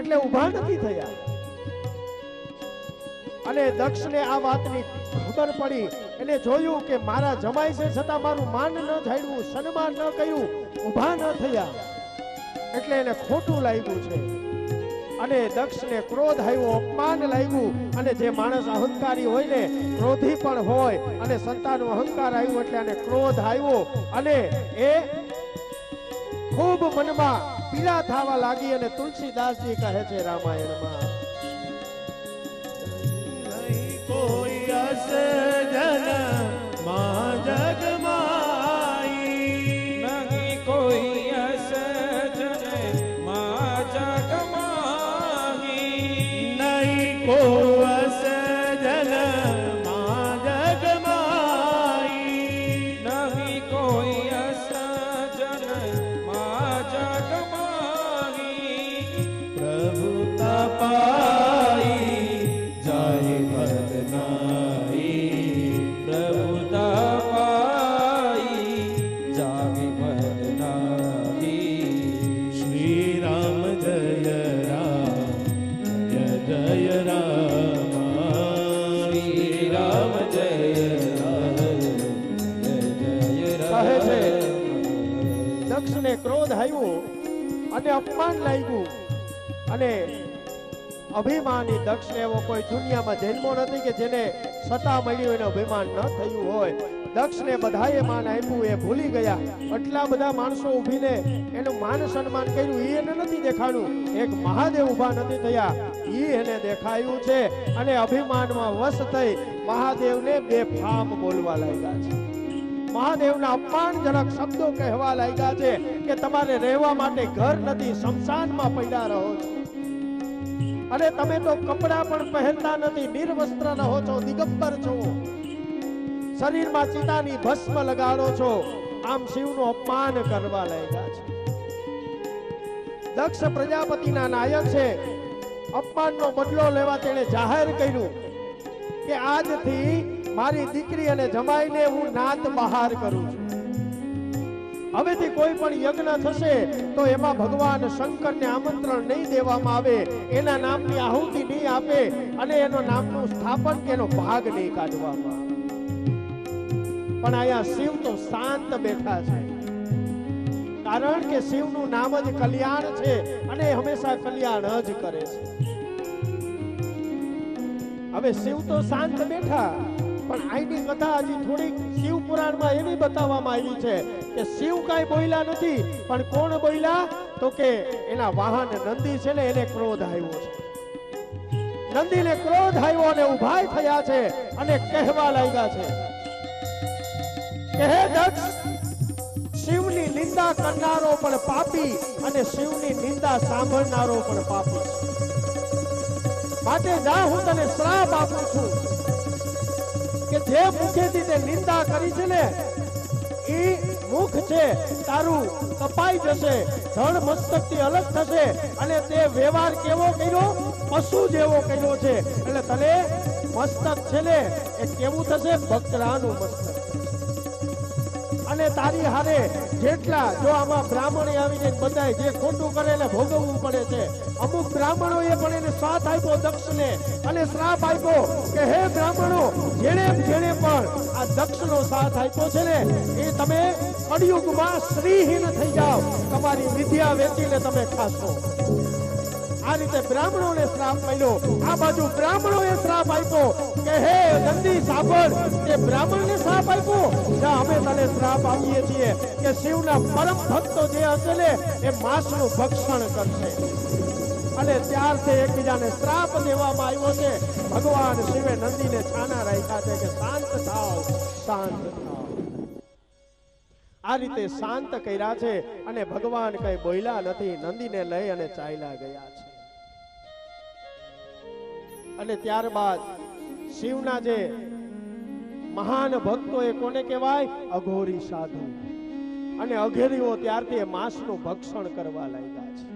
એટલે ઊભા નથી થયા. અને દક્ષને આ વાતની ખબર પડી. એને જોયું કે મારા જમાઈ છે છતાં મારું માન ન જાળવ્યું, સન્માન ન કર્યું, ઊભા ન થયા એટલે એને ખોટું લાગ્યું છે. અને દક્ષને ક્રોધ આવ્યો, અપમાન લાગ્યું. અને જે માણસ અહંકારી હોય ને, ક્રોધી પણ હોય, અને સંતાનનો અહંકાર આવ્યો એટલે એને ક્રોધ આવ્યો અને એ ખૂબ મનમાં પીડા થવા લાગી. અને તુલસીદાસજી કહે છે રામાયણમાં, કોઈ અસ જન મા જગમાઈ, નહીં કોઈ અસ જન મા જગમાહી, નહીં કો અસ જન મા જગમાઈ, નહીં કો છે દક્ષને ક્રોધ આવ્યો અને અપમાન લાગ્યું અને અભિમાની દક્ષને એવો કોઈ દુનિયામાં જન્મો નથી કે જેને સત્તા મળ્યું એનું અભિમાન ન થયું હોય. દક્ષને બધાએ માન આપ્યું, એ ભૂલી ગયા. આટલા બધા માણસો ઊભીને એનું માન સન્માન કર્યું, એને નથી દેખાડ્યું. એક મહાદેવ ઊભા નથી થયા, એને દેખાયું છે. અને અભિમાનમાં વશ થઈ મહાદેવને બેફામ બોલવા લાગ્યા છે. મહાદેવના અપમાનજનક શબ્દો કહેવા લાગ્યા છે કે તમારે રહેવા માટે ઘર નથી, શમશાનમાં પડ્યા રહો છો. અને તમે તો કપડા પણ પહેરતા નથી, નિર્વસ્ત્ર રહો છો, દિગંબર છો, શરીરમાં ચિતાની ભસ્મ લગાડો છો. આમ શિવનું અપમાન કરવા લાગ્યા છે. દક્ષ પ્રજાપતિના નાયક છે. અપમાનનો બદલો લેવા તેણે જાહેર કર્યું કે આજથી મારી દીકરી અને જમાઈને હું નાત બહાર કરું છું. હવેથી કોઈ પણ યજ્ઞ થશે તો એમાં ભગવાન શંકરને આમંત્રણ નહીં દેવામાં આવે, એના નામની આહુતિ નહીં આપે અને એનો નામનું સ્થાપન કે એનો ભાગ નહીં કાઢવામાં આવે. પણ અહીંયા શિવ તો શાંત બેઠા છે, કારણ કે શિવનું નામ જ કલ્યાણ છે અને હંમેશા કલ્યાણ જ કરે છે. હવે શિવ તો શાંત બેઠા, પણ આની કથા હજી થોડીક શિવ પુરાણમાં એવી બતાવવામાં આવી છે કે શિવ કાંઈ બોલ્યા નથી, પણ કોણ બોલ્યા તો કે એના વાહન નંદી છે ને એને ક્રોધ આવ્યો છે. નંદીને ક્રોધ આવ્યો અને ઉભા થયા છે અને કહેવા લાગ્યા છે કે હે દક્ષ, શિવની નિંદા કરનારો પણ પાપી અને શિવની નિંદા સાંભળનારો પણ પાપી છે. માટે જા, હું તને શ્રાપ આપું છું કે જે મુખેથી તે નિંદા કરી છે ને એ મુખ છે તારું કપાઈ જશે, ધડ મસ્તકથી અલગ થશે અને તે વ્યવહાર કેવો કર્યો, પશુ જેવો કર્યો છે. એટલે તને મસ્તક છે ને એ કેવું થશે, બકરાનું મસ્તક. અને તારી હારે જેટલા, જો આમાં બ્રાહ્મણ આવી જાય બધાય જે ખોટું કરે એને ભોગવવું પડે છે. અમુક બ્રાહ્મણોએ પણ એને સાથ આપ્યો દક્ષને અને શ્રાપ આપ્યો કે હે બ્રાહ્મણો, જેણે પણ આ દક્ષનો સાથ આપ્યો છે ને એ તમે કળિયુગમાં શ્રીહીન થઈ જાઓ, તમારી વિદ્યા વેચીને તમે ખાશો. આ રીતે બ્રાહ્મણોને શ્રાપ મળ્યો. આ બાજુ બ્રાહ્મણોએ શ્રાપ આપ્યો કે હે નંદી સાંભળ, એ બ્રાહ્મણને શ્રાપ આપ્યો, જા અમે તને શ્રાપ આપીએ છીએ કે શિવના પરમ ભક્તો જે હશે ને એ માંસનું ભક્ષણ કરશે. અને ત્યારથી એકબીજાને શ્રાપ દેવામાં આવ્યો છે. ભગવાન શિવે નંદીને છાના રાખ્યા છે કે શાંત થાવ, શાંત થાવ. આ રીતે શાંત કર્યા છે અને ભગવાન કઈ બોલ્યા નથી. નંદીને લઈ અને ચાલ્યા ગયા છે. અને ત્યારબાદ શિવના જે મહાન ભક્તો એ કોને કહેવાય, અઘોરી સાધુ. અને અઘેરીઓ ત્યારથી માંસનું ભક્ષણ કરવા લાગ્યા છે.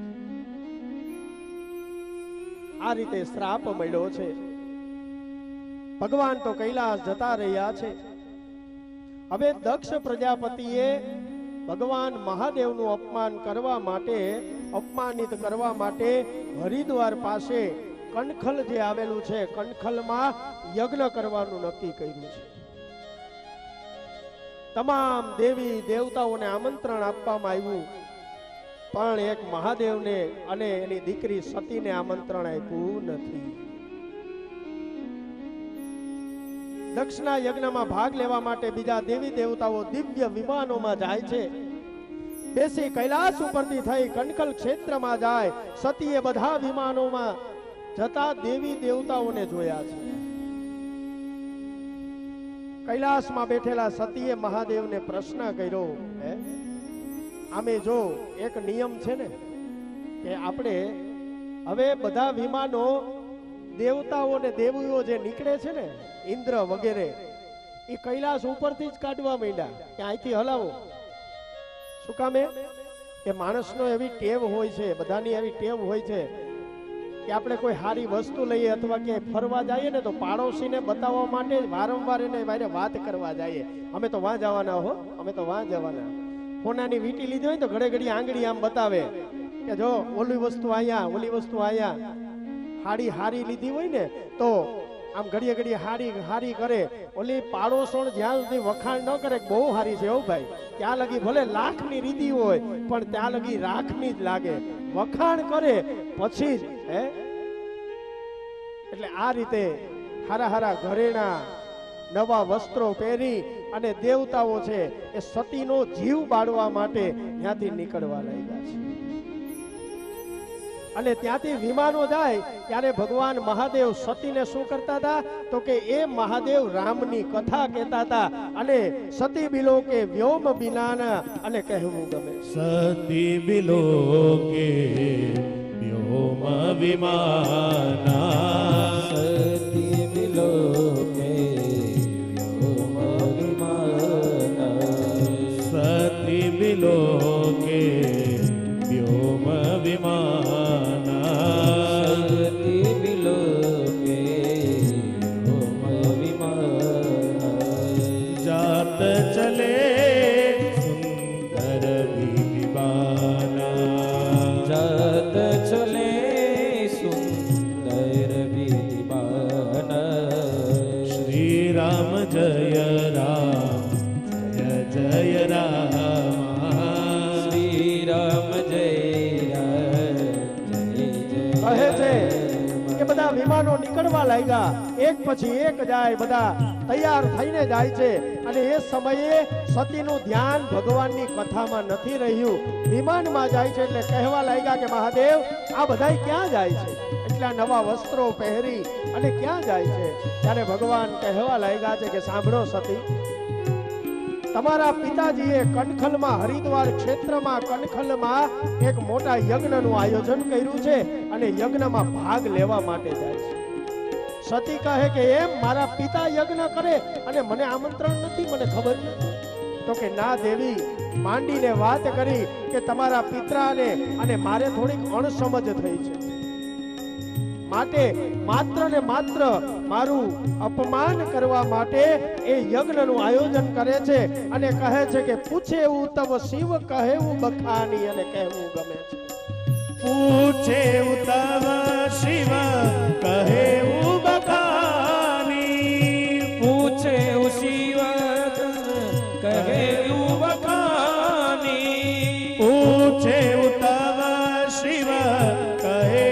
આ રીતે શ્રાપ મળ્યો છે. ભગવાન તો કૈલાસ જતા રહ્યા છે. હવે દક્ષ પ્રજાપતિએ ભગવાન મહાદેવનું અપમાન કરવા માટે, અપમાનિત કરવા માટે હરિદ્વાર પાસે કનખલ જે આવેલું છે, કનખલમાં યજ્ઞ કરવાનું નક્કી કર્યું છે. તમામ દેવી દેવતાઓને આમંત્રણ આપવામાં આવ્યું, પણ એક મહાદેવને અને એની દીકરી સતીને આમંત્રણ આપ્યું નથી. દક્ષના યજ્ઞમાં ભાગ લેવા માટે બીજા દેવી દેવતાઓ દિવ્ય વિમાનોમાં જાય છે. બેસી કૈલાસ ઉપરથી થઈ કનખલ ક્ષેત્રમાં જાય. સતીએ બધા વિમાનોમાં જતા દેવી દેવતાઓને જોયા છે. કૈલાસમાં બેઠેલા સતીએ મહાદેવને પ્રશ્ન કર્યો, આમે જો એક નિયમ છે ને કે આપણે હવે બધા વિમાનો દેવતાઓ ને દેવીઓ જે નીકળે છે ને, ઇન્દ્ર વગેરે, એ કૈલાસ ઉપરથી જ કાઢવા માંડ્યા કે અહીંથી હલાવો. શું કામે? કે માણસનો એવી ટેવ હોય છે, બધાની એવી ટેવ હોય છે કે આપણે કોઈ સારી વસ્તુ લઈએ અથવા ક્યાંય ફરવા જઈએ ને તો પાડોશીને બતાવવા માટે વારંવાર એને વારે વાત કરવા જઈએ, અમે તો વાં જવાના હો, અમે તો વાં જવાના. સોનાની વીંટી લીધી હોય તો ઘડે ઘડી આંગળી આમ બતાવે કે જો ઓલી વસ્તુ અહીંયા, ઓલી વસ્તુ અહીંયા. હાડી હારી લીધી હોય ને તો આમ ઘડીએ ઘડીએ હારી હારી કરે. ઓલી પાડોશણ જ્યાં સુધી વખાણ ન કરે બહુ હારી છે હો ભાઈ, ત્યાં લગી ભલે લાખની રીતિ હોય પણ ત્યાં લગી રાખની જ લાગે, વખાણ કરે પછી જ હે. એટલે આ રીતે હારા હારા ઘરેણા નવા વસ્ત્રો પહેરી અને દેવતાઓ છે એ સતીનો જીવ બાળવા માટે ત્યાંથી નીકળવા લાગ્યા છે. અને ત્યાંથી વિમાનો જાય ત્યારે ભગવાન મહાદેવ સતીને શું કરતા હતા તો કે એ મહાદેવ રામની કથા કહેતા હતા અને સતી બિલો કે વ્યોમ બિનાના અને કહેવું ગમે. સતી બિલોકે વ્યોમ વિમાના, સતી બિલોકે વ્યોમ વિમાના, સતી બિલોકે વ્યોમ વિમાના, સતી બિલોકે વ્યોમ વિમાના, જાત ચલે સુંદર વિમાના, જાત ચલે સુંદર વિમાના, શ્રી રામ જય રામ જય જય રામ, શ્રી રામ જય રામ જય જય કહે છે કે બધા વિમાનો નીકળવા લાગ્યા, એક પછી એક જાય, બધા તૈયાર થઈને જાય છે. અને એ સમયે સતીનું ધ્યાન ભગવાનની કથામાં નથી રહ્યું, વિમાનમાં જાય છે. એટલે કહેવા લાગ્યા કે મહાદેવ આ બધા ક્યાં જાય છે, એટલા નવા વસ્ત્રો પહેરી અને ક્યાં જાય છે. ત્યારે ભગવાન કહેવા લાગ્યા છે કે સાંભળો સતી, તમારા પિતાજીએ કનખલમાં હરિદ્વાર ક્ષેત્રમાં કનખલમાં એક મોટા યજ્ઞનું આયોજન કર્યું છે અને યજ્ઞમાં ભાગ લેવા માટે જાય છે. સતી કહે કે એમ મારા પિતા યજ્ઞ કરે અને મને આમંત્રણ નથી, મને ખબર નથી. તો કે ના દેવી, માંડીને વાત કરી કે તમારા પિતરાને અને મારે થોડીક અણસમજ થઈ છે, માટે માત્ર ને માત્ર મારું અપમાન કરવા માટે એ યજ્ઞનું આયોજન કરે છે. અને કહે છે કે પૂછે એવું તવ શિવ કહેવું બખાની અને કહેવું ગમે છે. પૂછે ઉતવ શિવ કહે બખાની, પૂછે શિવ કહે બખાની, પૂછે ઉતવ શિવ કહે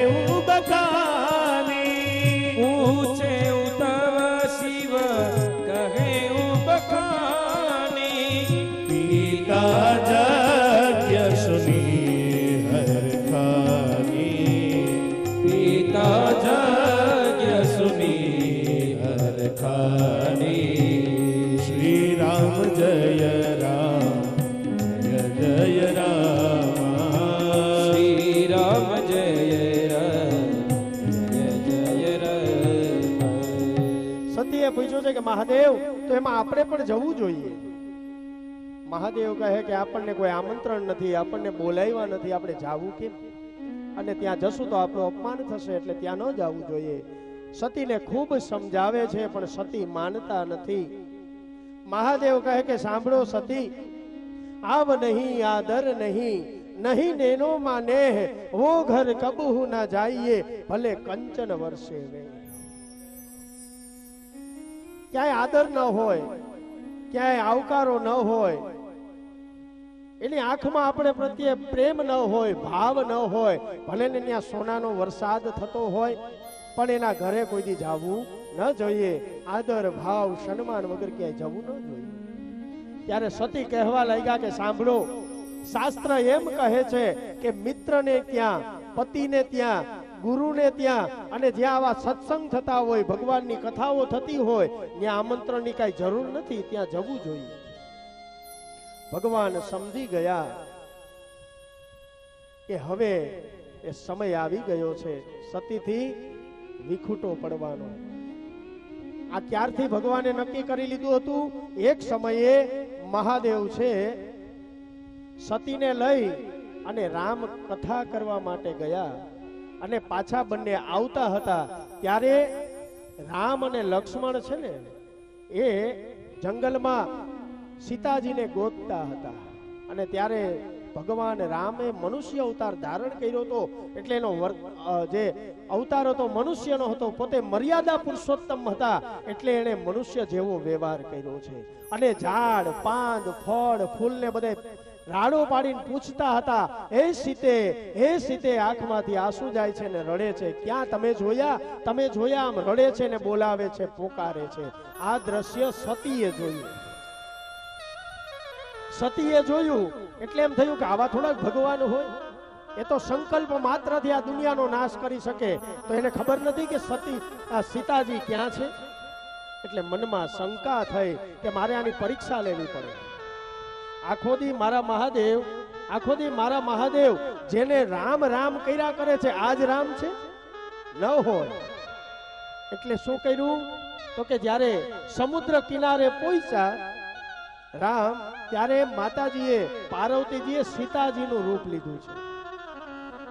બખાની, પૂછે તવ શિવ કહે બખાની, પિતા જગ્ય સુની હરખાની, પિતા જગ્ય સુની હરખાની, શ્રી રામ જય રામ જય જય રામ, શ્રી રામ જય રામ જય જય રામ. સતીએ પૂછ્યું છે કે મહાદેવ તો એમાં આપણે પણ જવું જોઈએ. મહાદેવ કહે કે આપણને કોઈ આમંત્રણ નથી, આપણને બોલાવ્યા નથી, આપણે જાવું કેમ? અને ત્યાં જશું તો આપણું અપમાન થશે, એટલે ત્યાં ન જવું જોઈએ. સતીને ખૂબ સમજાવે છે પણ સતી માનતા નથી. મહાદેવ કહે કે સાંભળો સતી, આવ નહીં આદર નહીં, નહીં નેનો માને વો ઘર કબહુ ના જાઈએ, ભલે કંચન વર્ષે વે. ક્યાંય આદર ન હોય, ક્યાંય આવકારો ન હોય, એની આંખમાં આપણે પ્રત્યે પ્રેમ ન હોય, ભાવ ન હોય, ભલે ને ત્યાં સોનાનો વરસાદ થતો હોય પણ એના ઘરે કોઈ દી જવું ન જોઈએ. આદર ભાવ સન્માન વગર ક્યાંય જવું ન જોઈએ. ત્યારે સતી કહેવા લાગ્યા કે સાંભળો, શાસ્ત્ર એમ કહે છે કે મિત્રને ત્યાં, પતિને ત્યાં, ગુરુને ત્યાં અને જ્યાં આવા સત્સંગ થતા હોય, ભગવાનની કથાઓ થતી હોય, ત્યાં આમંત્રણની કઈ જરૂર નથી, ત્યાં જવું જોઈએ. ભગવાન સમજી ગયા કે હવે એ સમય આવી ગયો છે સતીથી વિખૂટો પડવાનો. આ ક્યારથી ભગવાને નક્કી કરી લીધું હતું? એક સમયે મહાદેવ છે સતીને લઈ અને રામ કથા કરવા માટે ગયા અને પાછા બંને આવતા હતા. ત્યારે રામ અને લક્ષ્મણ છે ને એ જંગલમાં સીતાજીને ગોતતા હતા અને ત્યારે ભગવાન રામે મનુષ્ય અવતાર ધારણ કર્યો હતો, એટલે એનો જે અવતાર હતો મનુષ્યનો હતો, પોતે મર્યાદા પુરુષોત્તમ હતા, એટલે એને મનુષ્ય જેવો વ્યવહાર કર્યો છે. અને ઝાડ પાંદ ફળ ફૂલને બધે રાડો પાડીને પૂછતા હતા, હે સીતે આંખમાંથી આંસુ જાય છે ને રડે છે, ક્યાં તમે જોયા આમ રડે છે ને બોલાવે છે, પોકારે છે. આ દ્રશ્ય સતીએ જોયું એટલે એમ થયું કે આવા થોડાક ભગવાન હોય, એ તો સંકલ્પ માત્રથી આ દુનિયાનો નાશ કરી શકે, તો એને ખબર નથી કે સીતાજી ક્યાં છે. એટલે મનમાં શંકા થઈ કે મારે આની પરીક્ષા લેવી પડે. આખો દી મારા મહાદેવ જેને રામ રામ કર્યા કરે છે, આજ રામ છે ન હોય. એટલે શું કર્યું તો કે જ્યારે સમુદ્ર કિનારે પહોંચ્યા રામ, ત્યારે માતાજીએ પાર્વતીજીએ સીતાજીનું રૂપ લીધું છે.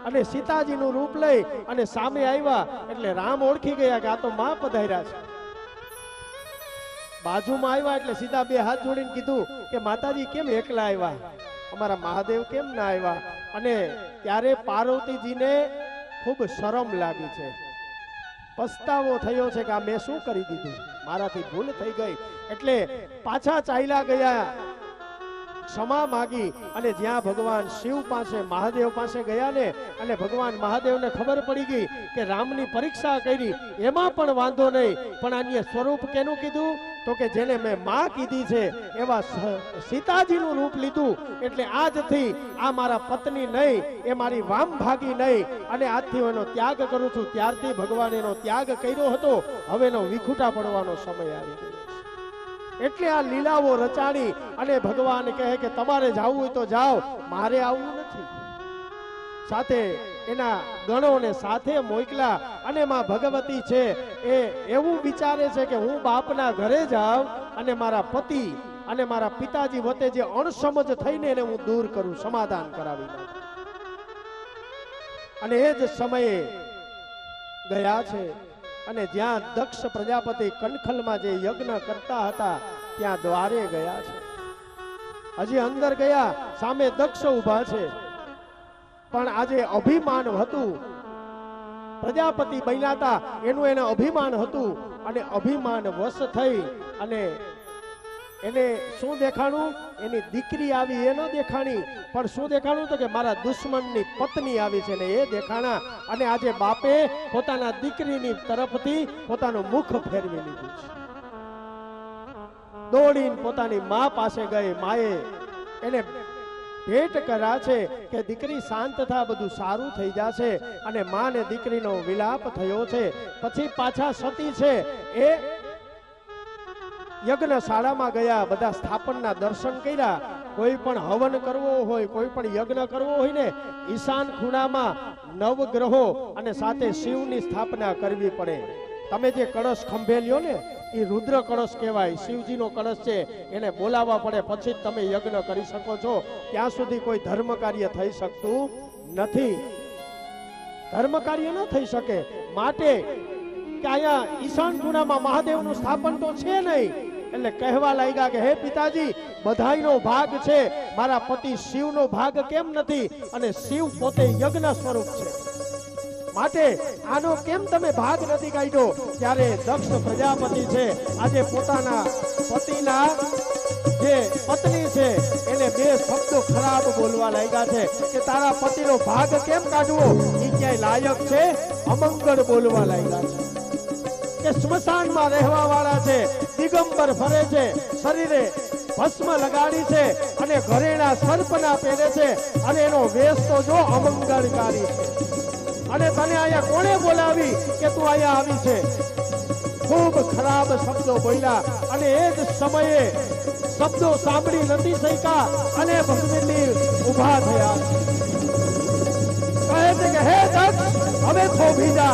અને સીતાજીનું રૂપ લઈ અને સામે આવ્યા એટલે રામ ઓળખી ગયા કે આ તો માં પધાર્યા છે. બાજુમાં આવ્યા એટલે સીધા બે હાથ જોડીને કીધું કે માતાજી કેમ એકલા આવ્યા, અમારા મહાદેવ કેમ ના આવ્યા. અને ત્યારે પાર્વતીજીને ખૂબ શરમ લાગી છે, પસ્તાવો થયો છે કે આ મેં શું કરી દીધું, મારાથી ભૂલ થઈ ગઈ. એટલે પાછા ચાલ્યા ગયા, ક્ષમા માગી. અને જ્યાં ભગવાન શિવ પાસે મહાદેવ પાસે ગયા ને, અને ભગવાન મહાદેવને ખબર પડી ગઈ કે રામની પરીક્ષા કરી, એમાં પણ વાંધો નહીં, પણ અન્ય સ્વરૂપ કેનું કીધું તો કે જેને મેં માં કીધી છે એવા સીતાજીનું રૂપ લીધું. એટલે આજથી આ મારા પત્ની નહીં, એ મારી વામ ભાગી નહીં, અને આજથી એનો ત્યાગ કરું છું. ત્યારથી ભગવાન એનો ત્યાગ કર્યો હતો, હવે એનો વિખૂટા પડવાનો સમય આવી ગયો. એટલે આ લીલાઓ રચાણી અને ભગવાન કહે કે તમારે જવું હોય તો જાઓ, મારે આવવું નથી. સાથે એના ગણોને સાથે મોકલા. અને માં ભગવતી છે એ એવું વિચારે છે કે હું બાપના ઘરે જાઉં અને મારા પતિ અને મારા પિતાજી વચ્ચે જે અણસમજ થઈને એને હું દૂર કરું, સમાધાન કરાવી નાખું. અને એ જ સમયે ગયા છે અને જ્યાં દક્ષ પ્રજાપતિ કનખલમાં જે યજ્ઞ કરતા હતા ત્યાં દ્વારે ગયા છે. હજી અંદર ગયા, સામે દક્ષ ઊભા છે, પણ આજે અભિમાન હતું, પ્રજાપતિ બન્યા હતા એનું એને અભિમાન હતું. અને અભિમાન વશ થઈ અને એને શું દેખાણું, એની દીકરી આવી એ ન દેખાણી, પણ શું દેખાણું તો કે મારા દુશ્મનની પત્ની આવી છે ને એ દેખાણા. અને આજે બાપે પોતાના દીકરીની તરફથી પોતાનું મુખ ફેરવી લીધું છે. દોડીને પોતાની મા પાસે ગઈ, માએ એને ભેટ કર્યા છે કે દીકરી શાંત થા, બધું સારું થઈ જશે. અને માં ને દીકરીનો વિલાપ થયો છે. પછી પાછા સતી છે એ યજ્ઞશાળામાં ગયા, બધા સ્થાપનના દર્શન કર્યા. કોઈ પણ હવન કરવો હોય, કોઈ પણ યજ્ઞ કરવો હોય ને, ઈશાન ખૂણામાં નવગ્રહો અને સાથે શિવની સ્થાપના કરવી પડે. તમે જે કળશ ખંભેલ્યો ને એ રુદ્ર કળશ કહેવાય, શિવજીનો કળશ છે, એને બોલાવવા પડે, પછી જ તમે યજ્ઞ કરી શકો છો. ત્યાં સુધી કોઈ ધર્મ કાર્ય થઈ શકતું નથી, ધર્મ કાર્ય ન થઈ શકે. માટે કે અહીંયા ઈશાન ખૂણામાં મહાદેવનું સ્થાપન તો છે નહીં. એટલે કહેવા લાગ્યા કે હે પિતાજી, બધાયનો ભાગ છે, મારા પતિ શિવનો ભાગ કેમ નથી? અને શિવ પોતે યજ્ઞ સ્વરૂપ છે, માટે આનો કેમ તમે ભાગ નથી કાઢ્યો? ત્યારે દક્ષ પ્રજાપતિ છે આજે પોતાના પતિના જે પત્ની છે એને બે શબ્દો ખરાબ બોલવા લાગ્યા છે કે તારા પતિનો ભાગ કેમ કાઢવો, એ ક્યાંય લાયક છે? અમંગળ બોલવા લાગ્યા છે કે સ્મશાનમાં રહેવા વાળા છે, દિગંબર ફરે છે, શરીરે ભસ્મ લગાડી છે અને ઘરેણા સર્પના પહેરે છે, અને એનો વેશ તો જો અમંગળકારી છે. અને તને અહીંયા કોણે બોલાવી કે તું અહીંયા આવી છે? ખૂબ ખરાબ શબ્દો બોલ્યા. અને એ જ સમયે શબ્દો સાંભળી નથી શક્યા અને ભગવતી ઉભા થયા. કહે છે કે હે દક્ષ, હવે થોભી જા.